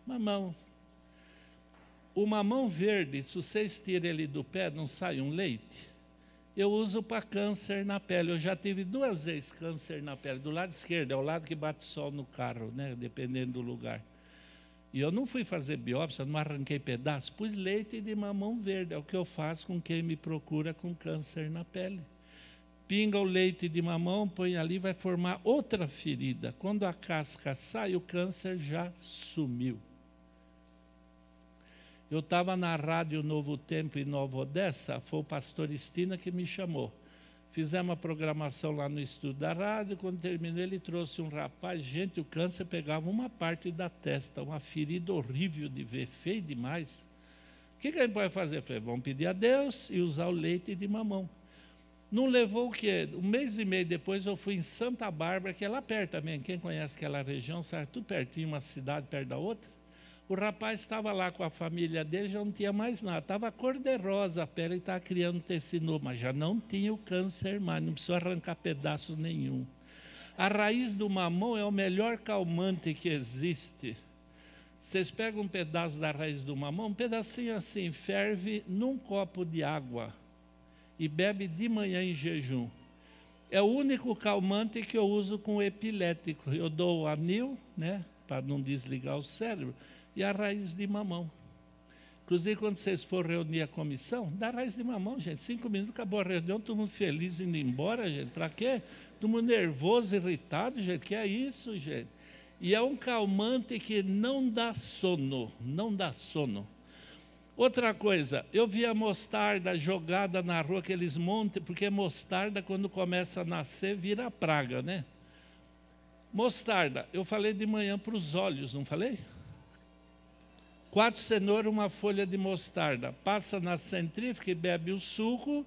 Mamão. O mamão verde, se vocês tiram ele do pé, não sai um leite? Eu uso para câncer na pele. Eu já tive 2 vezes câncer na pele. Do lado esquerdo, é o lado que bate sol no carro, né? Dependendo do lugar. E eu não fui fazer biópsia, não arranquei pedaço, pus leite de mamão verde. É o que eu faço com quem me procura com câncer na pele. Pinga o leite de mamão, põe ali, vai formar outra ferida. Quando a casca sai, o câncer já sumiu. Eu estava na Rádio Novo Tempo em Nova Odessa, foi o pastor Estina que me chamou. Fizemos uma programação lá no estúdio da rádio, quando terminou ele trouxe um rapaz, gente, o câncer pegava uma parte da testa, uma ferida horrível de ver, feio demais. O que a gente pode fazer? Eu falei, vamos pedir a Deus e usar o leite de mamão. Não levou o quê? 1 mês e meio depois eu fui em Santa Bárbara, que é lá perto também, quem conhece aquela região, sabe, tudo pertinho, uma cidade perto da outra. O rapaz estava lá com a família dele, já não tinha mais nada, estava cor-de-rosa a pele, estava criando tecido novo, mas já não tinha o câncer mais, não precisou arrancar pedaços nenhum. A raiz do mamão é o melhor calmante que existe. Vocês pegam um pedaço da raiz do mamão, um pedacinho assim, ferve num copo de água e bebe de manhã em jejum. É o único calmante que eu uso com epilético. Eu dou o anil, né, para não desligar o cérebro, e a raiz de mamão. Inclusive, quando vocês for reunir a comissão, dá raiz de mamão, gente. 5 minutos, acabou a reunião, todo mundo feliz indo embora, gente. Para quê? Todo mundo nervoso, irritado, gente. Que é isso, gente? E é um calmante que não dá sono, não dá sono. Outra coisa, eu vi a mostarda jogada na rua, aqueles montes, porque mostarda, quando começa a nascer, vira praga, né? Mostarda, eu falei de manhã para os olhos, não falei? 4 cenouras, uma folha de mostarda. Passa na centrífuga e bebe o suco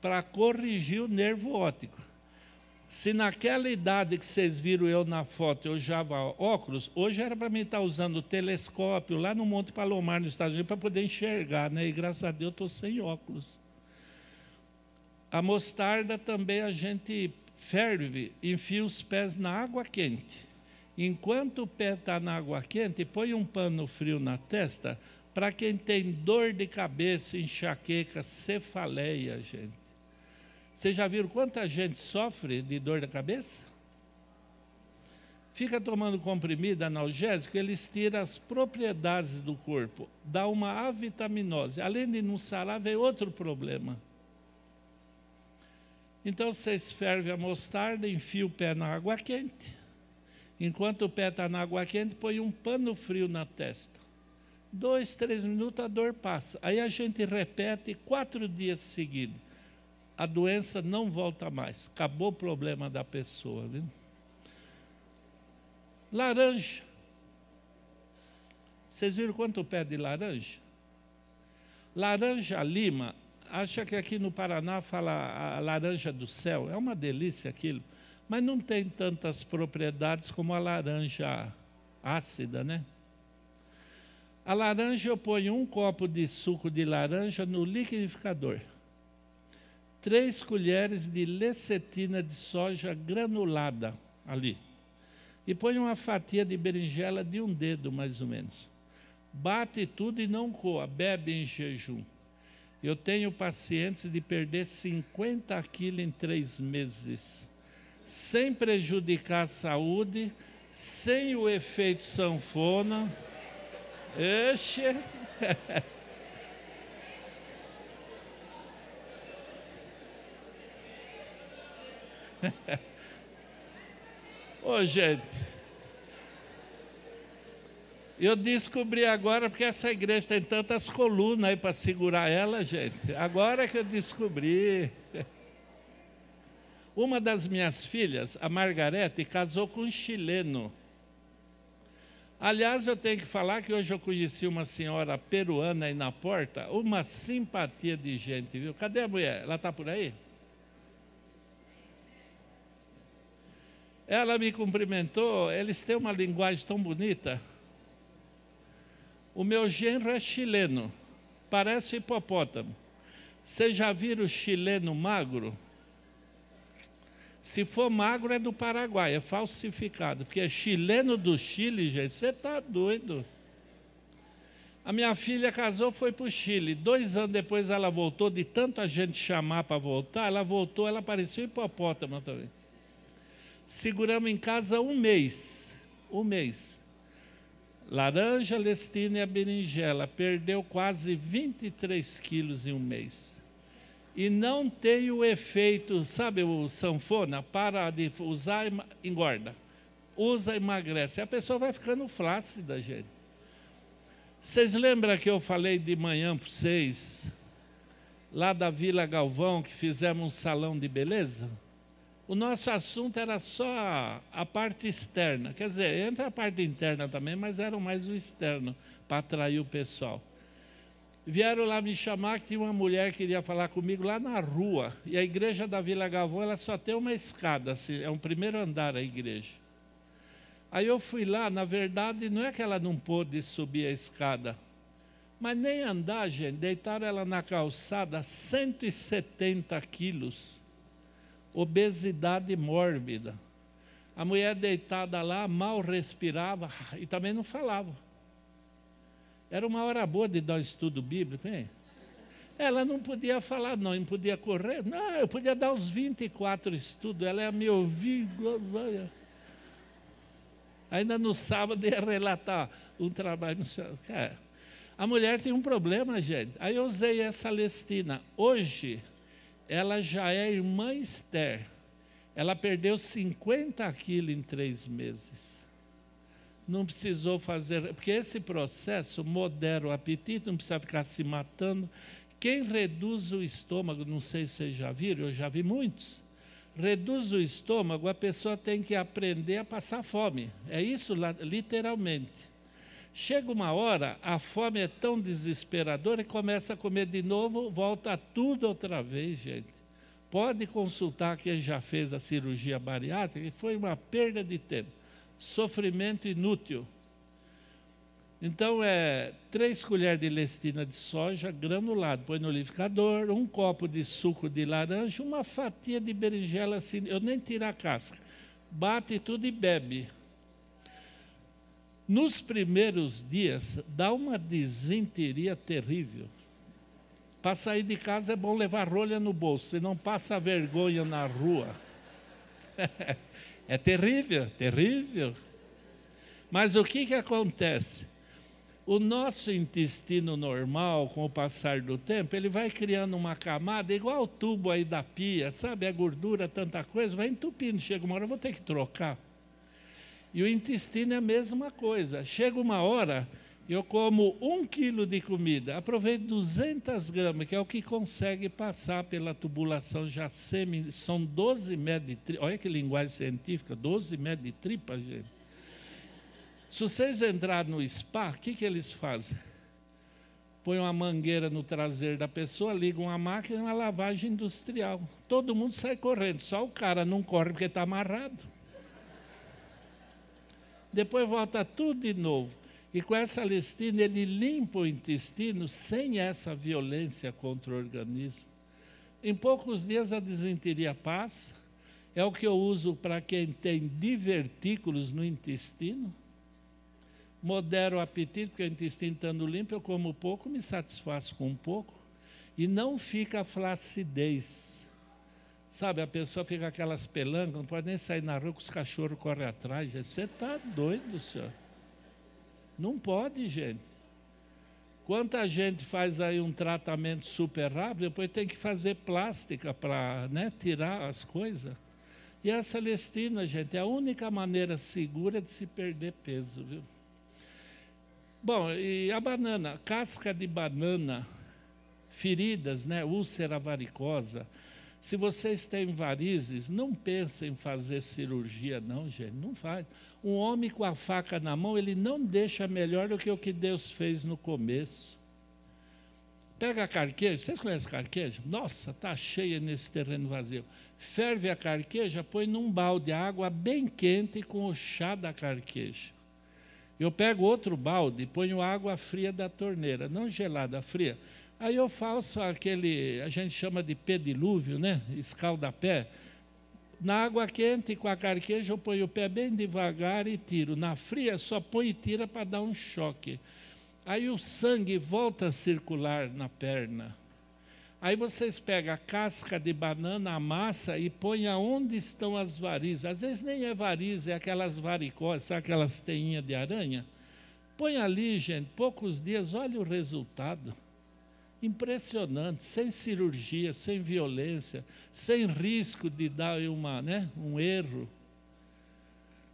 para corrigir o nervo óptico. Se naquela idade que vocês viram eu na foto, eu usava óculos, hoje era para mim estar usando o telescópio lá no Monte Palomar, nos Estados Unidos, para poder enxergar, né? E graças a Deus eu estou sem óculos. A mostarda também a gente ferve, enfia os pés na água quente. Enquanto o pé está na água quente, põe um pano frio na testa, para quem tem dor de cabeça, enxaqueca, cefaleia, gente. Vocês já viram quanta gente sofre de dor de cabeça? Fica tomando comprimido analgésico, eles tiram as propriedades do corpo, dá uma avitaminose. Além de não sarar, vem outro problema. Então, vocês fervem a mostarda, enfia o pé na água quente. Enquanto o pé está na água quente, põe um pano frio na testa. 2, 3 minutos, a dor passa. Aí a gente repete 4 dias seguidos. A doença não volta mais. Acabou o problema da pessoa, viu? Laranja. Vocês viram quanto pé de laranja? Laranja lima, acha que aqui no Paraná fala a laranja do céu. É uma delícia aquilo. Mas não tem tantas propriedades como a laranja ácida, né? A laranja, eu ponho 1 copo de suco de laranja no liquidificador. 3 colheres de lecetina de soja granulada ali. E põe uma fatia de berinjela de 1 dedo, mais ou menos. Bate tudo e não coa, bebe em jejum. Eu tenho pacientes de perder 50 quilos em 3 meses, sem prejudicar a saúde, sem o efeito sanfona. Oxe! Ô, gente, eu descobri agora, porque essa igreja tem tantas colunas aí para segurar ela, gente. Agora que eu descobri. Uma das minhas filhas, a Margarete, casou com um chileno. Aliás, eu tenho que falar que hoje eu conheci uma senhora peruana aí na porta, uma simpatia de gente, viu? Cadê a mulher? Ela está por aí? Ela me cumprimentou, eles têm uma linguagem tão bonita. O meu genro é chileno, parece hipopótamo. Vocês já viram o chileno magro? Se for magro é do Paraguai, é falsificado, porque é chileno do Chile, gente, você está doido. A minha filha casou, foi para o Chile. 2 anos depois ela voltou, de tanta gente chamar para voltar, ela voltou, ela parecia um hipopótamo também. Seguramos em casa 1 mês. 1 mês. Laranja, lestina e a berinjela. Perdeu quase 23 quilos em 1 mês. E não tem o efeito, sabe o sanfona? Para de usar, engorda. Usa, emagrece. A pessoa vai ficando flácida, gente. Vocês lembram que eu falei de manhã para vocês, lá da Vila Galvão, que fizemos um salão de beleza? O nosso assunto era só a parte externa, quer dizer, entra a parte interna também, mas era mais o externo, para atrair o pessoal. Vieram lá me chamar, que tinha uma mulher que queria falar comigo lá na rua, e a igreja da Vila Galvão, ela só tem uma escada, assim, é um 1º andar a igreja. Aí eu fui lá, na verdade, não é que ela não pôde subir a escada, mas nem andar, gente, deitaram ela na calçada, 170 quilos. Obesidade mórbida. A mulher deitada lá, mal respirava e também não falava. Era uma hora boa de dar um estudo bíblico, hein? Ela não podia falar, não podia correr. Não, eu podia dar uns 24 estudos, ela ia me ouvir. Ainda no sábado ia relatar um trabalho. A mulher tem um problema, gente. Aí eu usei essa lestina. Hoje, ela já é irmã Esther. Ela perdeu 50 quilos em 3 meses. Não precisou fazer, porque esse processo modera o apetite, não precisa ficar se matando. Quem reduz o estômago, não sei se vocês já viram, eu já vi muitos. Reduz o estômago, a pessoa tem que aprender a passar fome. É isso, literalmente. Chega uma hora, a fome é tão desesperadora que começa a comer de novo, volta tudo outra vez, gente. Pode consultar quem já fez a cirurgia bariátrica, que foi uma perda de tempo. Sofrimento inútil. Então, 3 colheres de lestina de soja granulado, põe no liquidificador, 1 copo de suco de laranja, uma fatia de berinjela, assim, eu nem tiro a casca. Bate tudo e bebe. Nos primeiros dias, dá uma desinteria terrível. Para sair de casa é bom levar rolha no bolso, senão passa vergonha na rua. É terrível, terrível. Mas o que acontece? O nosso intestino normal, com o passar do tempo, ele vai criando uma camada, igual o tubo aí da pia, sabe? A gordura, tanta coisa, vai entupindo. Chega uma hora, eu vou ter que trocar. E o intestino é a mesma coisa. Chega uma hora, eu como 1 quilo de comida, aproveito 200 gramas, que é o que consegue passar pela tubulação já são 12 metros de tripa. Olha que linguagem científica, 12 metros de tripa, gente. Se vocês entrarem no spa, o que eles fazem? Põe uma mangueira no traseiro da pessoa, ligam uma máquina, uma lavagem industrial. Todo mundo sai correndo, só o cara não corre porque está amarrado. Depois volta tudo de novo. E com essa listina ele limpa o intestino sem essa violência contra o organismo. Em poucos dias a desenteria passa. É o que eu uso para quem tem divertículos no intestino. Modero o apetite, porque o intestino estando limpo, eu como pouco, me satisfaço com um pouco. E não fica flacidez. Sabe, a pessoa fica aquelas pelancas, não pode nem sair na rua que os cachorros correm atrás. Você está doido, senhor? Não pode, gente. Quanta gente faz aí um tratamento super rápido, depois tem que fazer plástica para, né, tirar as coisas. E a Celestina, gente, é a única maneira segura de se perder peso, viu? Bom, e a banana, casca de banana, feridas, né, úlcera varicosa. Se vocês têm varizes, não pensem em fazer cirurgia, não, gente, não faz. Um homem com a faca na mão, ele não deixa melhor do que o que Deus fez no começo. Pega a carqueja, vocês conhecem carqueja? Nossa, está cheia nesse terreno vazio. Ferve a carqueja, põe num balde água bem quente com o chá da carqueja. Eu pego outro balde e ponho água fria da torneira, não gelada, fria. Aí eu faço aquele, a gente chama de pedilúvio, né? Escalda-pé. Na água quente, com a carqueja, eu ponho o pé bem devagar e tiro. Na fria, só põe e tira para dar um choque. Aí o sangue volta a circular na perna. Aí vocês pegam a casca de banana, amassa e põem aonde estão as varizes. Às vezes nem é variz, é aquelas varicoses, sabe aquelas teinhas de aranha? Põe ali, gente, poucos dias, olha o resultado. Impressionante, sem cirurgia, sem violência, sem risco de dar um erro.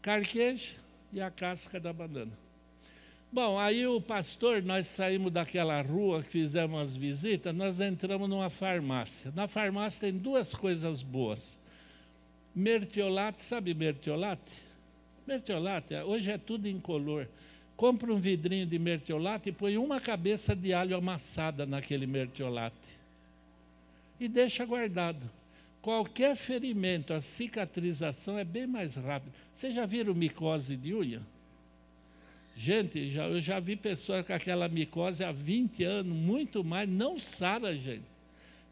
Carqueja e a casca da banana. Bom, aí o pastor, nós saímos daquela rua que fizemos as visitas, nós entramos numa farmácia. Na farmácia tem duas coisas boas. Mertiolate, sabe mertiolate? Mertiolate, hoje é tudo incolor. Compra um vidrinho de mertiolate e põe uma cabeça de alho amassada naquele mertiolate. E deixa guardado. Qualquer ferimento, a cicatrização é bem mais rápida. Vocês já viram micose de unha? Gente, eu já vi pessoas com aquela micose há 20 anos, muito mais, não sara, gente.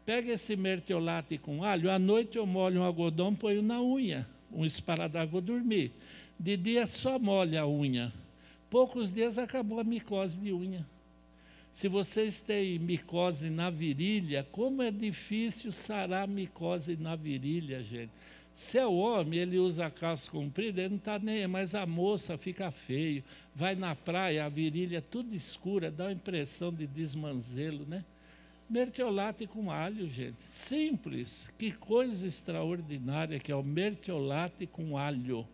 Pega esse mertiolate com alho, à noite eu molho um algodão, ponho na unha, um esparadrapo, vou dormir. De dia só molha a unha. Poucos dias acabou a micose de unha. Se vocês têm micose na virilha, como é difícil sarar micose na virilha, gente. Se é o homem, ele usa a calça comprida, ele não está nem, mas a moça fica feio. Vai na praia, a virilha tudo escura, dá uma impressão de desmanzelo, né? Mertiolate com alho, gente. Simples, que coisa extraordinária que é o mertiolate com alho.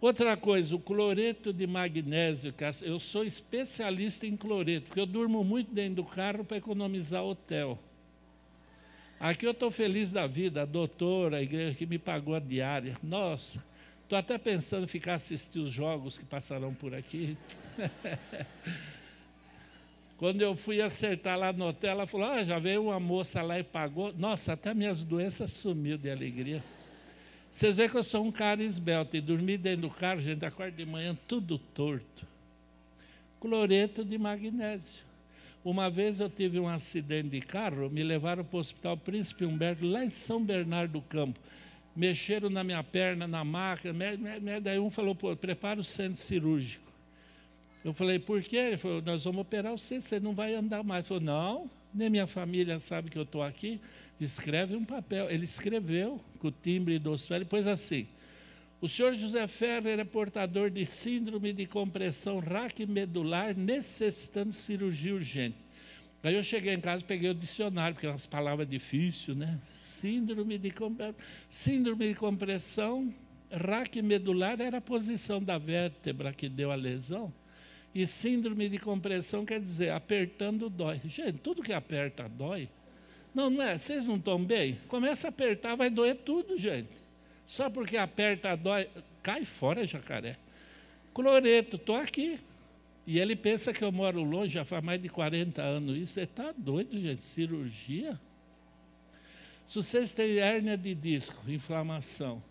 Outra coisa, o cloreto de magnésio, eu sou especialista em cloreto, porque eu durmo muito dentro do carro para economizar hotel. Aqui eu estou feliz da vida, a doutora, a igreja que me pagou a diária. Nossa, estou até pensando em ficar assistir os jogos que passarão por aqui. Quando eu fui acertar lá no hotel, ela falou, já veio uma moça lá e pagou. Nossa, até minhas doenças sumiu de alegria. Vocês veem que eu sou um cara esbelto, e dormir dentro do carro, gente, acorda de manhã tudo torto. Cloreto de magnésio. Uma vez eu tive um acidente de carro, me levaram para o Hospital Príncipe Humberto, lá em São Bernardo do Campo. Mexeram na minha perna, na máquina, daí um falou, prepara o centro cirúrgico. Eu falei, por quê? Ele falou, nós vamos operar você não vai andar mais. Eu falei, Nem minha família sabe que eu estou aqui. Escreve um papel. Ele escreveu com o timbre do hospital. Ele pôs assim: o senhor José Ferrer é portador de síndrome de compressão raquimedular, necessitando de cirurgia urgente. Aí eu cheguei em casa e peguei o dicionário, porque é umas palavras difíceis, né? Síndrome de compressão raquimedular era a posição da vértebra que deu a lesão. E síndrome de compressão quer dizer apertando dói. Gente, tudo que aperta dói. Não, não é? Vocês não estão bem? Começa a apertar, vai doer tudo, gente. Só porque aperta dói, cai fora, jacaré. Cloreto, estou aqui. E ele pensa que eu moro longe, já faz mais de 40 anos isso. Você está doido, gente? Cirurgia? Se vocês têm hérnia de disco, inflamação,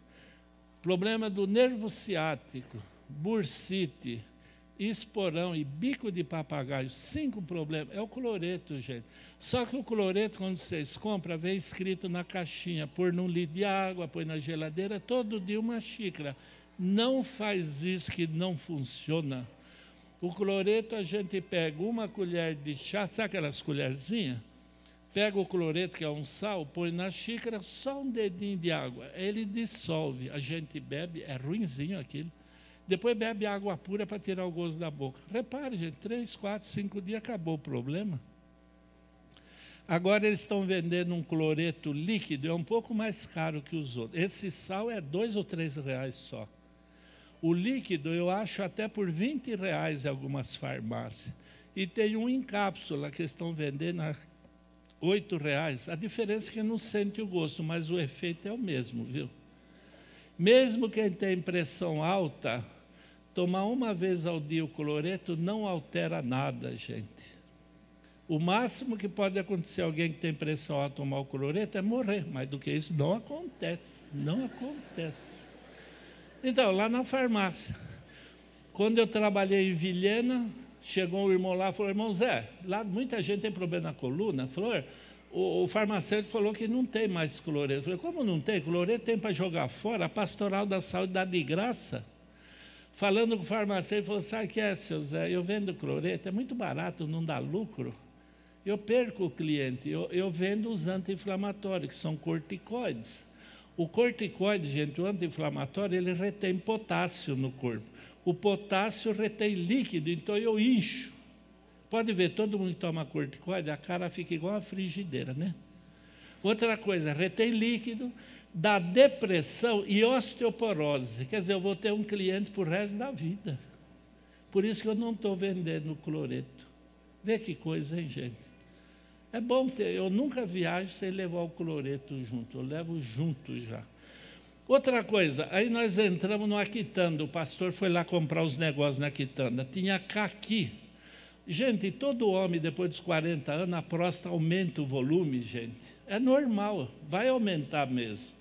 problema do nervo ciático, bursite, esporão e bico de papagaio, 5 problemas, é o cloreto, gente. Só que o cloreto, quando vocês compram, vem escrito na caixinha, pôr num litro de água, põe na geladeira, todo dia uma xícara. Não faz isso que não funciona. O cloreto a gente pega uma colher de chá, sabe aquelas colherzinhas? Pega o cloreto, que é um sal, põe na xícara, só um dedinho de água. Ele dissolve, a gente bebe, é ruinzinho aquilo. Depois bebe água pura para tirar o gosto da boca. Repare, gente, 3, 4, 5 dias, acabou o problema. Agora eles estão vendendo um cloreto líquido, é um pouco mais caro que os outros. Esse sal é 2 ou 3 reais só. O líquido eu acho até por 20 reais em algumas farmácias. E tem um em cápsula que estão vendendo a 8 reais. A diferença é que não sente o gosto, mas o efeito é o mesmo, viu? Mesmo quem tem pressão alta, tomar uma vez ao dia o cloreto não altera nada, gente. O máximo que pode acontecer alguém que tem pressão alta tomar o cloreto é morrer, mas do que isso não acontece, não acontece. Então, lá na farmácia, quando eu trabalhei em Vilhena, chegou um irmão lá e falou: irmão Zé, lá muita gente tem problema na coluna. Falou: o farmacêutico falou que não tem mais cloreto. Eu falei: como não tem? Cloreto tem para jogar fora, a Pastoral da Saúde dá de graça. Falando com o farmacêutico, falou: sabe o que é, seu Zé? Eu vendo cloreto, é muito barato, não dá lucro. Eu perco o cliente, eu vendo os anti-inflamatórios, que são corticoides. O corticoide, gente, o anti-inflamatório, ele retém potássio no corpo. O potássio retém líquido, então eu incho. Pode ver, todo mundo que toma corticoide, a cara fica igual a frigideira, né? Outra coisa, retém líquido, dá depressão e osteoporose. Quer dizer, eu vou ter um cliente para o resto da vida. Por isso que eu não estou vendendo cloreto. Vê que coisa, hein, gente? É bom ter, eu nunca viajo sem levar o cloreto junto, eu levo junto já. Outra coisa, aí nós entramos no Aquitanda, o pastor foi lá comprar os negócios na Aquitanda, tinha caqui. Gente, todo homem depois dos 40 anos, a próstata aumenta o volume, gente. É normal, vai aumentar mesmo.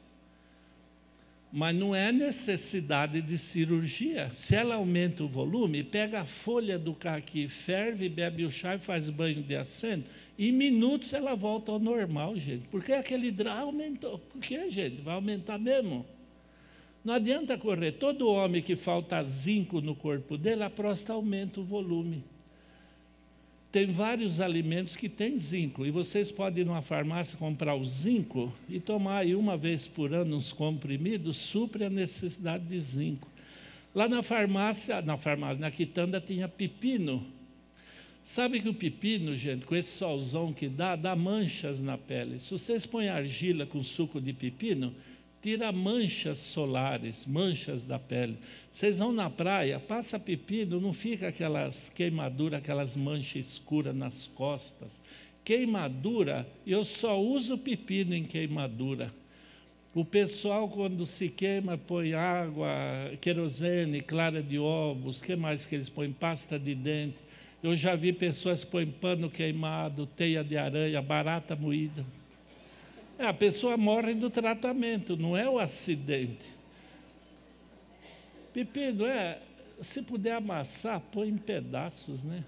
Mas não é necessidade de cirurgia. Se ela aumenta o volume, pega a folha do caqui, ferve, bebe o chá e faz banho de assento, em minutos ela volta ao normal, gente. Porque aquele aumentou. Por que, gente? Vai aumentar mesmo. Não adianta correr. Todo homem que falta zinco no corpo dele, a próstata aumenta o volume. Tem vários alimentos que têm zinco. E vocês podem ir numa farmácia comprar o zinco e tomar aí uma vez por ano uns comprimidos, supre a necessidade de zinco. Lá na farmácia, na Quitanda tinha pepino. Sabe que o pepino, gente, com esse solzão que dá manchas na pele. Se vocês põem argila com suco de pepino, tira manchas solares, manchas da pele. Vocês vão na praia, passa pepino, não fica aquelas queimaduras, aquelas manchas escuras nas costas. Queimadura, eu só uso pepino em queimadura. O pessoal, quando se queima, põe água, querosene, clara de ovos, o que mais que eles põem? Pasta de dente. Eu já vi pessoas que põem pano queimado, teia de aranha, barata moída. A pessoa morre do tratamento, não é o acidente. Pepino, se puder amassar, põe em pedaços, né?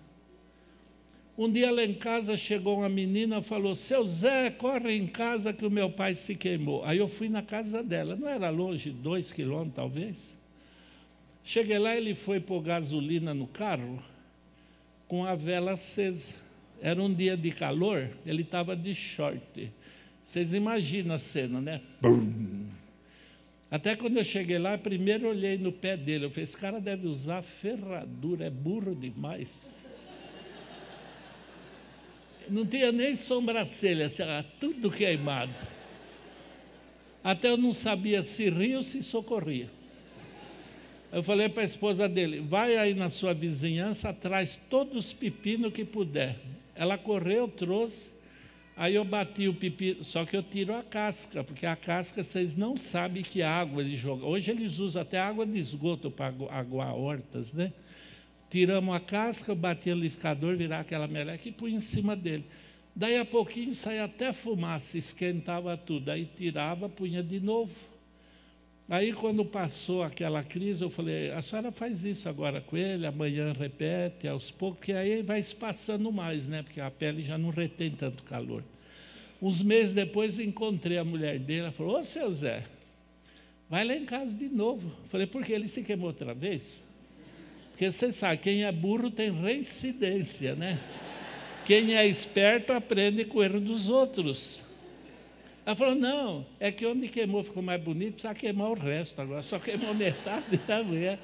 Um dia lá em casa chegou uma menina e falou: seu Zé, corre em casa que o meu pai se queimou. Aí eu fui na casa dela, não era longe, 2 quilômetros talvez. Cheguei lá, ele foi pôr gasolina no carro com a vela acesa. Era um dia de calor, ele estava de short. Vocês imaginam a cena, né? Bum. Até quando eu cheguei lá, primeiro olhei no pé dele. Eu falei, esse cara deve usar ferradura, é burro demais. Não tinha nem sobrancelha, assim, tudo queimado. Até eu não sabia se ria ou se socorria. Eu falei para a esposa dele, vai aí na sua vizinhança, traz todos os pepinos que puder. Ela correu, trouxe, aí eu bati o pepino, só que eu tiro a casca, porque a casca vocês não sabem que água eles jogam. Hoje eles usam até água de esgoto para aguar hortas, né? Tiramos a casca, eu bati o liquidificador, virar aquela meleca e pus em cima dele. Daí a pouquinho saía até fumaça, esquentava tudo, aí tirava, punha de novo. Aí, quando passou aquela crise, eu falei, a senhora faz isso agora com ele, amanhã repete, aos poucos, porque aí vai espaçando mais, né? Porque a pele já não retém tanto calor. Uns meses depois, encontrei a mulher dele, ela falou, ô, seu Zé, vai lá em casa de novo. Eu falei, por que ele se queimou outra vez? Porque você sabe, quem é burro tem reincidência, né? Quem é esperto aprende com o erro dos outros. Ela falou, não, é que onde queimou ficou mais bonito, precisa queimar o resto agora, só queimou metade da mulher.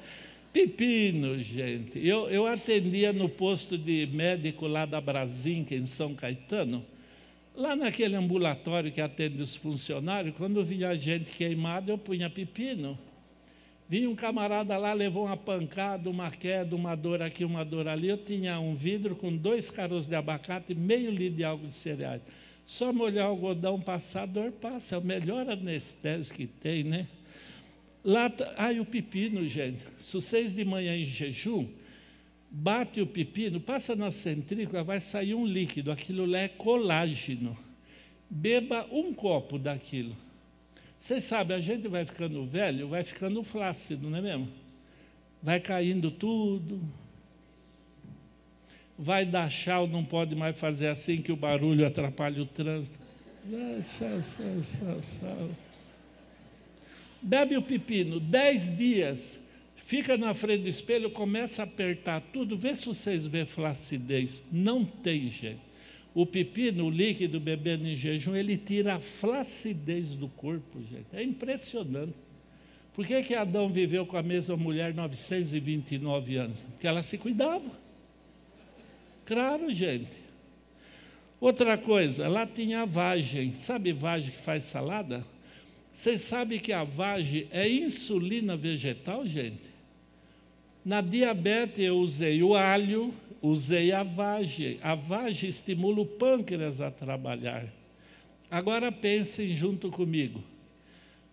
Pepino, gente. Eu atendia no posto de médico lá da Brasinca, em São Caetano, lá naquele ambulatório que atende os funcionários, quando vinha gente queimada, eu punha pepino. Vinha um camarada lá, levou uma pancada, uma queda, uma dor aqui, uma dor ali, eu tinha um vidro com 2 caroços de abacate e meio litro de água de cereais. Só molhar o algodão, passar, a dor passa. É o melhor anestésico que tem, né? Lá, e o pepino, gente. Se vocês de manhã em jejum, bate o pepino, passa na centrífuga, vai sair um líquido. Aquilo lá é colágeno. Beba um copo daquilo. Vocês sabem, a gente vai ficando velho, vai ficando flácido, não é mesmo? Vai caindo tudo. Vai dar chau, não pode mais fazer assim, que o barulho atrapalha o trânsito. Bebe o pepino, 10 dias, fica na frente do espelho, começa a apertar tudo, vê se vocês vê flacidez. Não tem jeito. O pepino, o líquido bebendo em jejum, ele tira a flacidez do corpo, gente. É impressionante. Por que Adão viveu com a mesma mulher 929 anos? Porque ela se cuidava. Claro, gente. Outra coisa, lá tinha a vagem. Sabe vagem que faz salada? Vocês sabem que a vagem é insulina vegetal, gente? Na diabetes eu usei o alho, usei a vagem. A vagem estimula o pâncreas a trabalhar. Agora pensem junto comigo.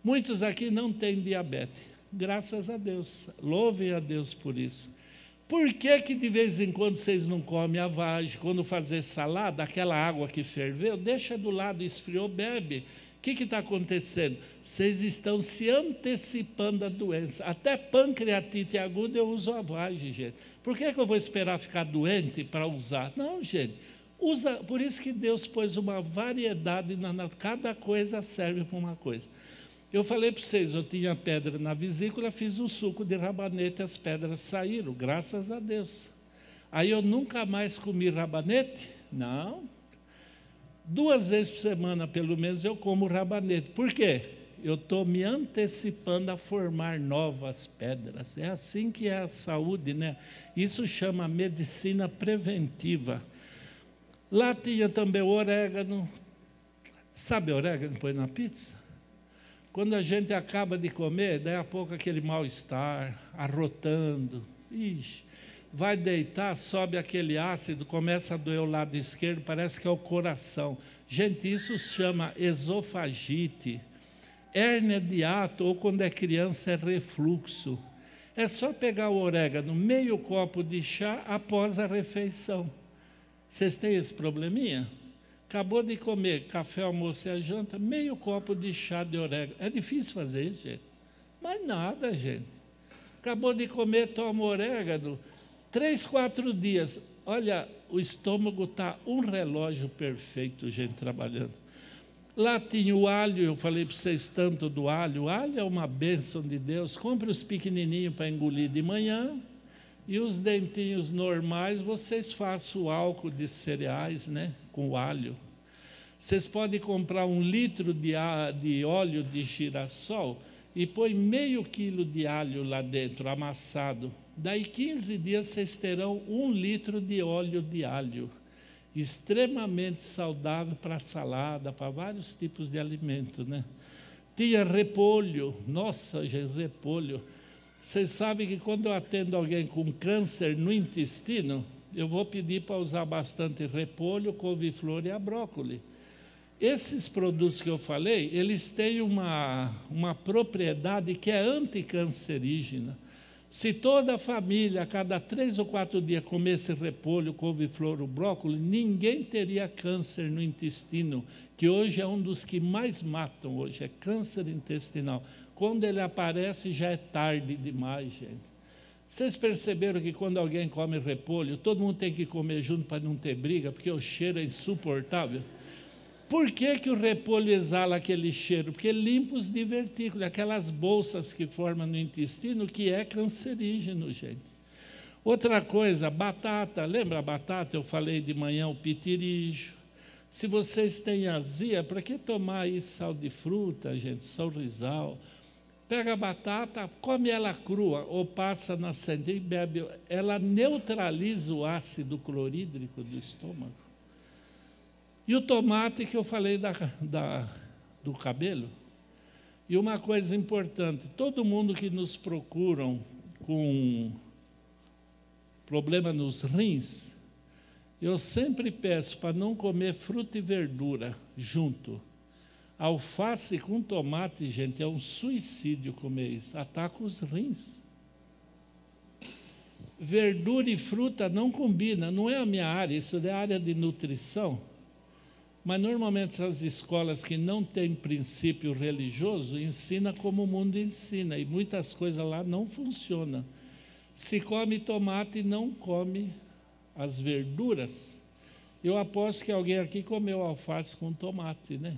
Muitos aqui não têm diabetes. Graças a Deus. Louvem a Deus por isso. Por que de vez em quando vocês não comem a vagem? Quando fazer salada, aquela água que ferveu, deixa do lado, esfriou, bebe. O que está acontecendo? Vocês estão se antecipando à doença. Até pancreatite aguda eu uso a vagem, gente. Por que eu vou esperar ficar doente para usar? Não, gente. Usa, por isso que Deus pôs uma variedade, cada coisa serve para uma coisa. Eu falei para vocês, eu tinha pedra na vesícula, fiz um suco de rabanete, as pedras saíram, graças a Deus. Aí eu nunca mais comi rabanete? Não. 2 vezes por semana, pelo menos, eu como rabanete. Por quê? Eu estou me antecipando a formar novas pedras. É assim que é a saúde, né? Isso chama medicina preventiva. Lá tinha também o orégano. Sabe orégano que põe na pizza? Quando a gente acaba de comer, daí a pouco aquele mal-estar, arrotando, vai deitar, sobe aquele ácido, começa a doer o lado esquerdo, parece que é o coração. Gente, isso se chama esofagite, hérnia de hiato, ou quando é criança é refluxo. É só pegar o orégano, meio copo de chá após a refeição. Vocês têm esse probleminha? Acabou de comer café, almoço e a janta, meio copo de chá de orégano. É difícil fazer isso, gente? Mas nada, gente. Acabou de comer, toma orégano, 3, 4 dias. Olha, o estômago está um relógio perfeito, gente, trabalhando. Lá tinha o alho, eu falei para vocês tanto do alho. O alho é uma bênção de Deus. Compre os pequenininhos para engolir de manhã E os dentinhos normais, vocês façam o álcool de cereais, né? Com alho. Vocês podem comprar 1 litro de óleo de girassol e põe meio quilo de alho lá dentro, amassado. Daí 15 dias vocês terão 1 litro de óleo de alho. Extremamente saudável para salada, para vários tipos de alimento, né? Tinha repolho, nossa, gente, repolho. Vocês sabem que quando eu atendo alguém com câncer no intestino, eu vou pedir para usar bastante repolho, couve-flor e a brócolis. Esses produtos que eu falei, eles têm uma propriedade que é anticancerígena. Se toda a família, a cada 3 ou 4 dias, comesse repolho, couve-flor ou brócolis, ninguém teria câncer no intestino, que hoje é um dos que mais matam hoje, é câncer intestinal. Quando ele aparece, já é tarde demais, gente. Vocês perceberam que quando alguém come repolho, todo mundo tem que comer junto para não ter briga, porque o cheiro é insuportável? Por que o repolho exala aquele cheiro? Porque limpa os divertículos, aquelas bolsas que formam no intestino, que é cancerígeno, gente. Outra coisa, batata, lembra a batata? Eu falei de manhã, o pitirijo. Se vocês têm azia, para que tomar aí sal de fruta, gente, sorrisal? Pega a batata, come ela crua, ou passa na sangue e bebe. Ela neutraliza o ácido clorídrico do estômago. E o tomate que eu falei do cabelo. E uma coisa importante, todo mundo que nos procuram com problema nos rins, eu sempre peço para não comer fruta e verdura junto. Alface com tomate, gente, é um suicídio comer isso, ataca os rins. Verdura e fruta não combinam, não é a minha área, isso é a área de nutrição. Mas normalmente essas escolas que não têm princípio religioso ensinam como o mundo ensina, e muitas coisas lá não funcionam. Se come tomate, não come as verduras. Eu aposto que alguém aqui comeu alface com tomate, né?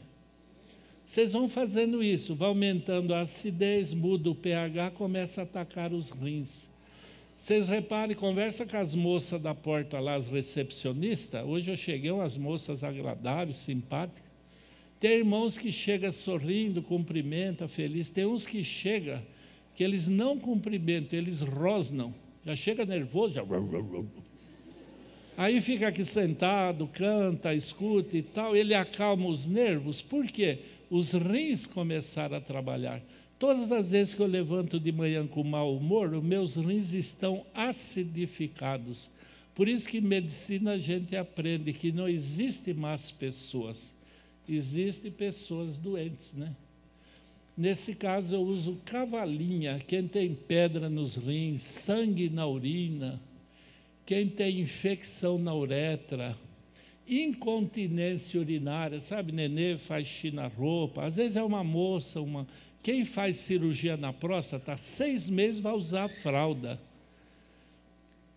Vocês vão fazendo isso, vai aumentando a acidez, muda o pH, começa a atacar os rins. Vocês reparem, conversa com as moças da porta lá, as recepcionistas. Hoje eu cheguei, umas moças agradáveis, simpáticas. Tem irmãos que chegam sorrindo, cumprimentam, felizes. Tem uns que chegam, que eles não cumprimentam, eles rosnam. Já chega nervoso, já... Aí fica aqui sentado, canta, escuta e tal. Ele acalma os nervos. Por quê? Os rins começaram a trabalhar. Todas as vezes que eu levanto de manhã com mau humor, os meus rins estão acidificados. Por isso que em medicina a gente aprende que não existe más pessoas, existem pessoas doentes, né? Nesse caso eu uso cavalinha, quem tem pedra nos rins, sangue na urina, quem tem infecção na uretra, incontinência urinária, sabe, nenê faz xixi na roupa, às vezes é uma moça, quem faz cirurgia na próstata, 6 meses vai usar fralda.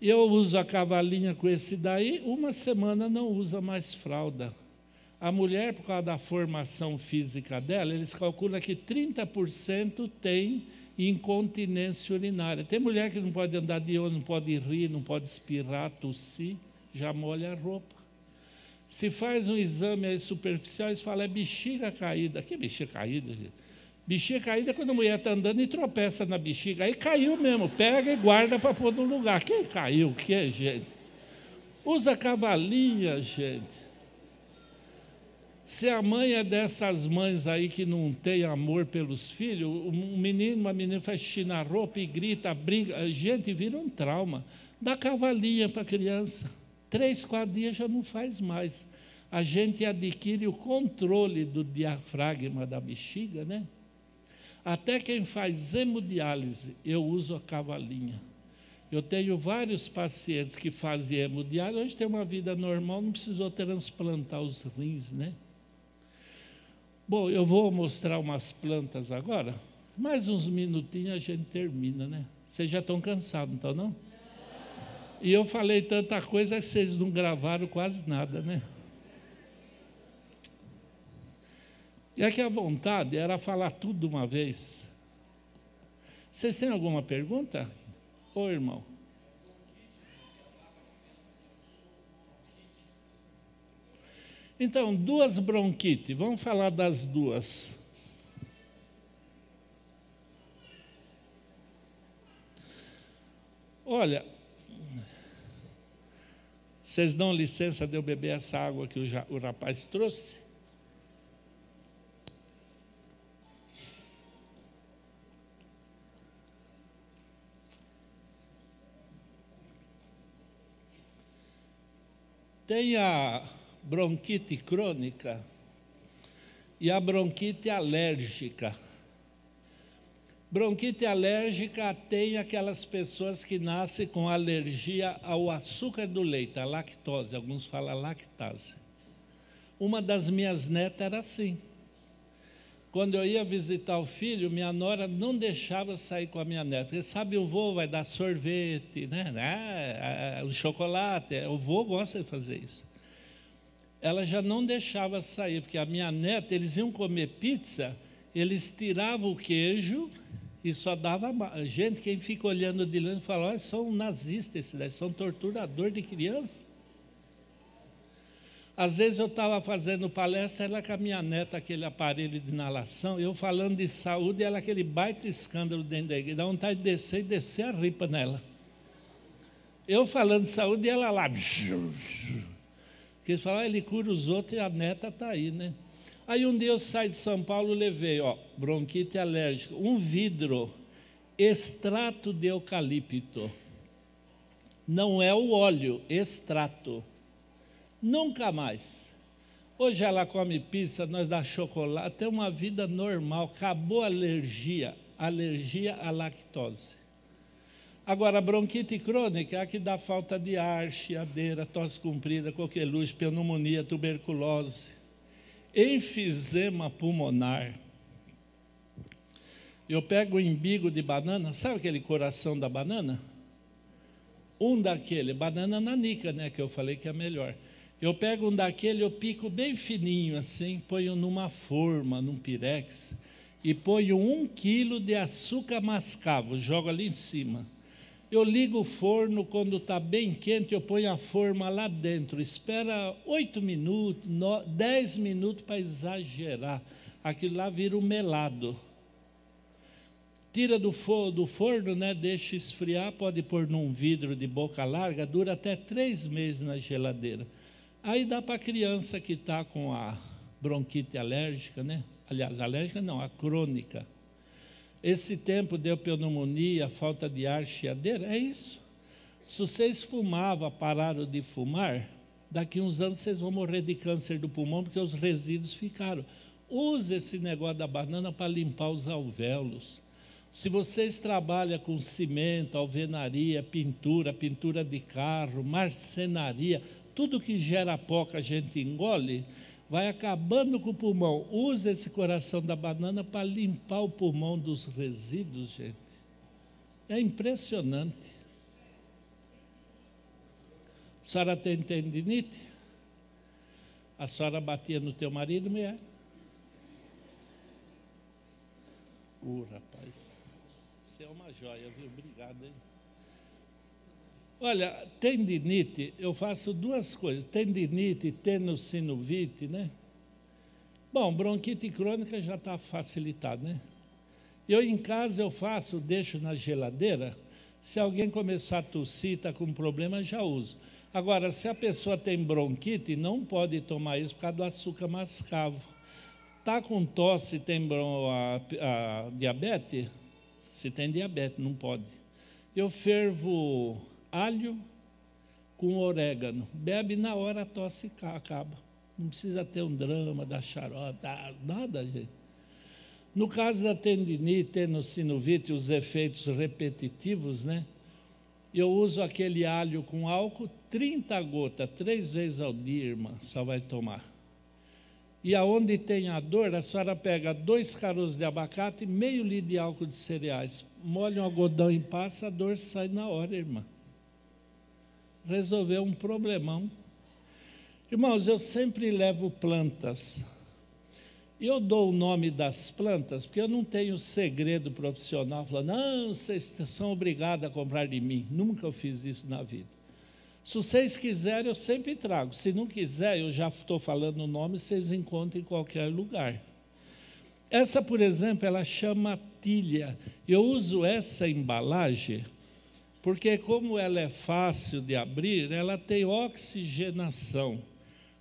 Eu uso a cavalinha com esse daí, 1 semana não usa mais fralda. A mulher, por causa da formação física dela, eles calculam que 30% tem incontinência urinária. Tem mulher que não pode andar de ônibus, não pode rir, não pode espirrar, tossir, já molha a roupa. Se faz um exame aí superficial, eles falam, é bexiga caída. Que bexiga caída, gente? Bexiga caída é quando a mulher está andando e tropeça na bexiga. Aí caiu mesmo, pega e guarda para pôr no lugar. Quem caiu? O que, gente? Usa cavalinha, gente. Se a mãe é dessas mães aí que não tem amor pelos filhos, uma menina faz xixi na roupa e grita, briga, gente, vira um trauma. Dá cavalinha para a criança. 3, 4 dias já não faz mais. A gente adquire o controle do diafragma da bexiga, né? Até quem faz hemodiálise, eu uso a cavalinha. Eu tenho vários pacientes que fazem hemodiálise, hoje tem uma vida normal, não precisou transplantar os rins, né? Bom, eu vou mostrar umas plantas agora, mais uns minutinhos a gente termina, né? Vocês já estão cansados, não estão, não? E eu falei tanta coisa que vocês não gravaram quase nada, né? E é que a vontade era falar tudo de uma vez. Vocês têm alguma pergunta? Ô, irmão. Então, duas bronquites, vamos falar das duas. Olha, vocês dão licença de eu beber essa água que o rapaz trouxe? Tem a bronquite crônica e a bronquite alérgica. Bronquite alérgica tem aquelas pessoas que nascem com alergia ao açúcar do leite, a lactose, alguns falam lactase. Uma das minhas netas era assim. Quando eu ia visitar o filho, minha nora não deixava sair com a minha neta, porque sabe, o vô vai dar sorvete, né? O chocolate, o vô gosta de fazer isso. Ela já não deixava sair, porque a minha neta, eles iam comer pizza, eles tiravam o queijo e só dava... Gente, quem fica olhando de longe fala, olha, são nazistas esses daí, são torturador de criança. Às vezes eu estava fazendo palestra, ela com a minha neta, aquele aparelho de inalação, eu falando de saúde, ela aquele baita escândalo dentro da igreja, dá vontade de descer a ripa nela. Eu falando de saúde e ela lá... Porque eles falam, ele cura os outros e a neta está aí, né? Aí um dia eu saí de São Paulo, levei, bronquite alérgica, um vidro, extrato de eucalipto. Não é o óleo, extrato. Nunca mais. Hoje ela come pizza, nós dá chocolate, tem uma vida normal, acabou a alergia à lactose. Agora, a bronquite crônica é a que dá falta de ar, chiadeira, tosse comprida, coqueluche, pneumonia, tuberculose, enfisema pulmonar. Eu pego o imbigo de banana, sabe aquele coração da banana? Um daquele, banana nanica, né, que eu falei que é melhor. Eu pego um daquele, eu pico bem fininho assim, ponho numa forma, num pirex, e ponho 1 quilo de açúcar mascavo, jogo ali em cima. Eu ligo o forno, quando está bem quente, eu ponho a forma lá dentro, espera 8 minutos, 10 minutos para exagerar. Aquilo lá vira um melado. Tira do forno, né, deixa esfriar, pode pôr num vidro de boca larga, dura até 3 meses na geladeira. Aí dá para a criança que está com a bronquite alérgica, né? Aliás, alérgica não, a crônica. Esse tempo deu pneumonia, falta de ar, chiadeira, é isso. Se vocês fumavam, pararam de fumar, daqui uns anos vocês vão morrer de câncer do pulmão, porque os resíduos ficaram. Use esse negócio da banana para limpar os alvéolos. Se vocês trabalham com cimento, alvenaria, pintura de carro, marcenaria, tudo que gera pó que a gente engole, vai acabando com o pulmão. Use esse coração da banana para limpar o pulmão dos resíduos, gente. É impressionante. A senhora tem tendinite? A senhora batia no teu marido, mulher? Rapaz, você é uma joia, viu? Obrigado, hein? Olha, tendinite, eu faço 2 coisas, tendinite e tenossinovite, né? Bom, bronquite crônica já está facilitado, né? Eu em casa eu faço, deixo na geladeira, se alguém começar a tossir, está com problema, já uso. Agora, se a pessoa tem bronquite, não pode tomar isso por causa do açúcar mascavo. Está com tosse, tem a diabetes? Se tem diabetes, não pode. Eu fervo alho com orégano, bebe na hora, a tosse acaba. Não precisa ter um drama, dar xarope, nada, gente. No caso da tendinite, tenossinovite, os efeitos repetitivos, né? Eu uso aquele alho com álcool, 30 gotas, 3 vezes ao dia, irmã, só vai tomar. E aonde tem a dor, a senhora pega 2 caroços de abacate e meio litro de álcool de cereais, molha um algodão em passa, a dor sai na hora, irmã. Resolveu um problemão. Irmãos, eu sempre levo plantas. Eu dou o nome das plantas, porque eu não tenho segredo profissional, falando, não, vocês são obrigados a comprar de mim. Nunca eu fiz isso na vida. Se vocês quiserem, eu sempre trago. Se não quiser, eu já estou falando o nome, vocês encontram em qualquer lugar. Essa, por exemplo, ela chama tilha. Eu uso essa embalagem porque, como ela é fácil de abrir, ela tem oxigenação.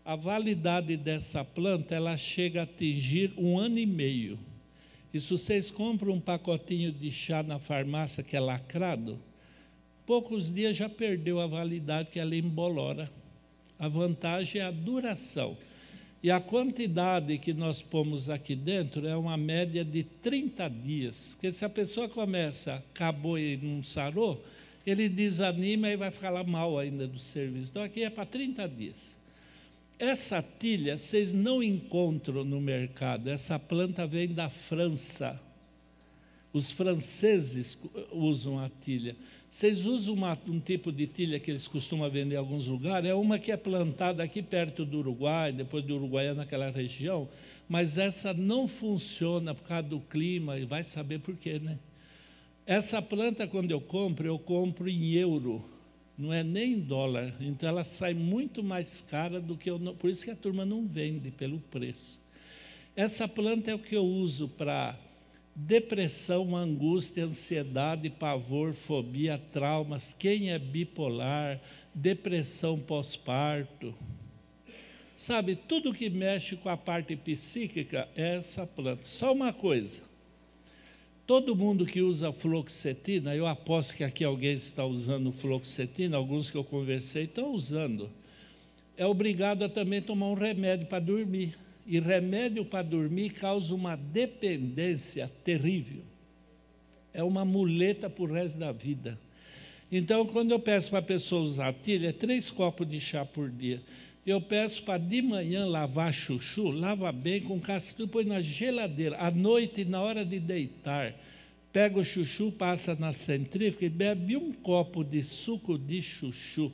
A validade dessa planta, ela chega a atingir 1 ano e meio. E se vocês compram um pacotinho de chá na farmácia que é lacrado, poucos dias já perdeu a validade, que ela embolora. A vantagem é a duração. E a quantidade que nós pomos aqui dentro é uma média de 30 dias. Porque se a pessoa começa, acabou e não sarou, ele desanima e vai falar mal ainda do serviço. Então aqui é para 30 dias. Essa tilha vocês não encontram no mercado. Essa planta vem da França. Os franceses usam a tilha. Vocês usam um tipo de tilha que eles costumam vender em alguns lugares, é uma que é plantada aqui perto do Uruguai, depois do Uruguai é naquela região, mas essa não funciona por causa do clima, e vai saber por quê, né? Essa planta, quando eu compro em euro, não é nem em dólar, então ela sai muito mais cara do que por isso que a turma não vende pelo preço. Essa planta é o que eu uso para depressão, angústia, ansiedade, pavor, fobia, traumas, quem é bipolar, depressão pós-parto. Sabe, tudo que mexe com a parte psíquica é essa planta. Só uma coisa, todo mundo que usa fluoxetina, eu aposto que aqui alguém está usando fluoxetina, alguns que eu conversei estão usando, é obrigado a também tomar um remédio para dormir. E remédio para dormir causa uma dependência terrível. É uma muleta para o resto da vida. Então, quando eu peço para a pessoa usar tilha, é 3 copos de chá por dia. Eu peço para de manhã lavar chuchu, lava bem com casca, põe na geladeira. À noite, na hora de deitar, pega o chuchu, passa na centrífuga e bebe 1 copo de suco de chuchu.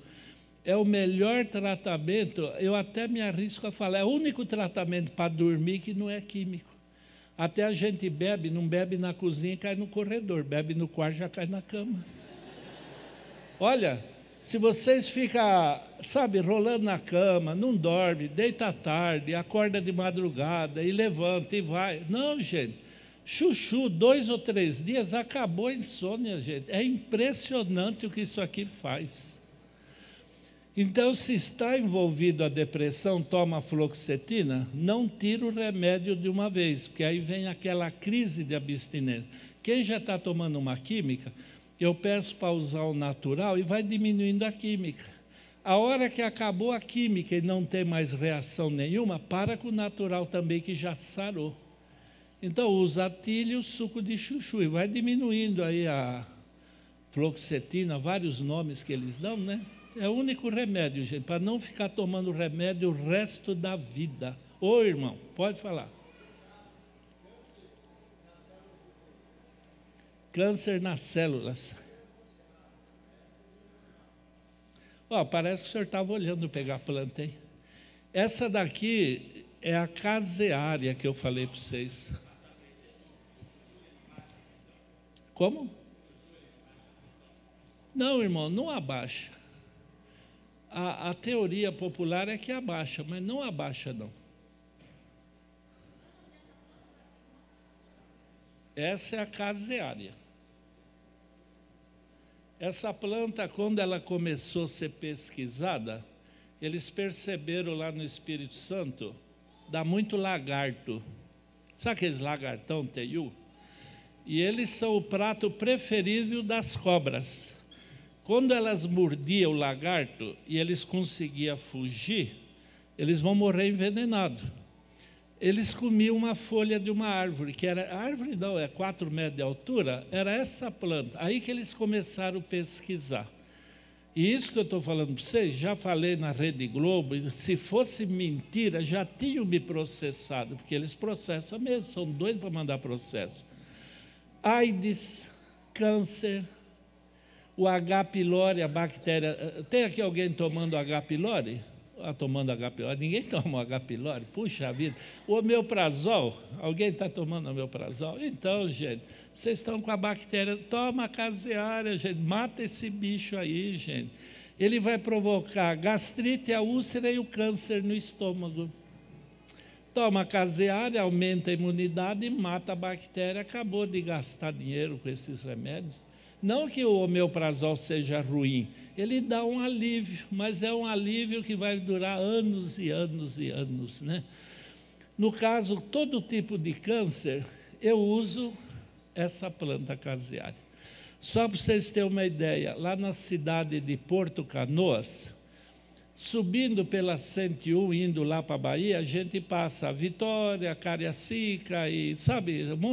É o melhor tratamento, eu até me arrisco a falar, é o único tratamento para dormir que não é químico. Até a gente bebe, não bebe na cozinha e cai no corredor, bebe no quarto e já cai na cama. Olha, se vocês ficam, sabe, rolando na cama, não dorme, deita à tarde, acorda de madrugada e levanta e vai. Não, gente, chuchu, 2 ou 3 dias, acabou a insônia, gente. É impressionante o que isso aqui faz. Então, se está envolvido a depressão, toma fluoxetina, não tira o remédio de uma vez, porque aí vem aquela crise de abstinência. Quem já está tomando uma química, eu peço para usar o natural e vai diminuindo a química. A hora que acabou a química e não tem mais reação nenhuma, para com o natural também, que já sarou. Então, usa a tilha e o suco de chuchu, e vai diminuindo aí a fluoxetina, vários nomes que eles dão, né? É o único remédio, gente, para não ficar tomando remédio o resto da vida. Ô, irmão, pode falar. Câncer nas células. Ó, parece que o senhor estava olhando pegar a planta, hein? Essa daqui é a caseária que eu falei para vocês. Como? Não, irmão, não abaixa. A teoria popular é que abaixa, mas não abaixa, não. Essa é a caseária. Essa planta, quando ela começou a ser pesquisada, eles perceberam lá no Espírito Santo, dá muito lagarto. Sabe aqueles lagartão, teiu? E eles são o prato preferido das cobras. Quando elas mordiam o lagarto e eles conseguiam fugir, eles vão morrer envenenados. Eles comiam uma folha de uma árvore, que era, árvore não, é 4 metros de altura, era essa planta. Aí que eles começaram a pesquisar. E isso que eu estou falando para vocês, já falei na Rede Globo, e se fosse mentira, já tinham me processado, porque eles processam mesmo, são doidos para mandar processo. AIDS, câncer, o H. pylori, a bactéria. Tem aqui alguém tomando H. pylori? Tomando H. pylori? Ninguém toma o H. pylori? Puxa vida. O omeprazol? Alguém está tomando omeprazol? Então, gente, vocês estão com a bactéria. Toma a caseária, gente. Mata esse bicho aí, gente. ele vai provocar a gastrite, a úlcera e o câncer no estômago. Toma caseária, aumenta a imunidade, mata a bactéria, acabou de gastar dinheiro com esses remédios. Não que o omeprazol seja ruim, ele dá um alívio, mas é um alívio que vai durar anos e anos e anos, né? No caso, todo tipo de câncer, eu uso essa planta caseária. Só para vocês terem uma ideia, lá na cidade de Porto Canoas, subindo pela 101, indo lá para a Bahia, a gente passa a Vitória, Cariacica e, sabe, um monte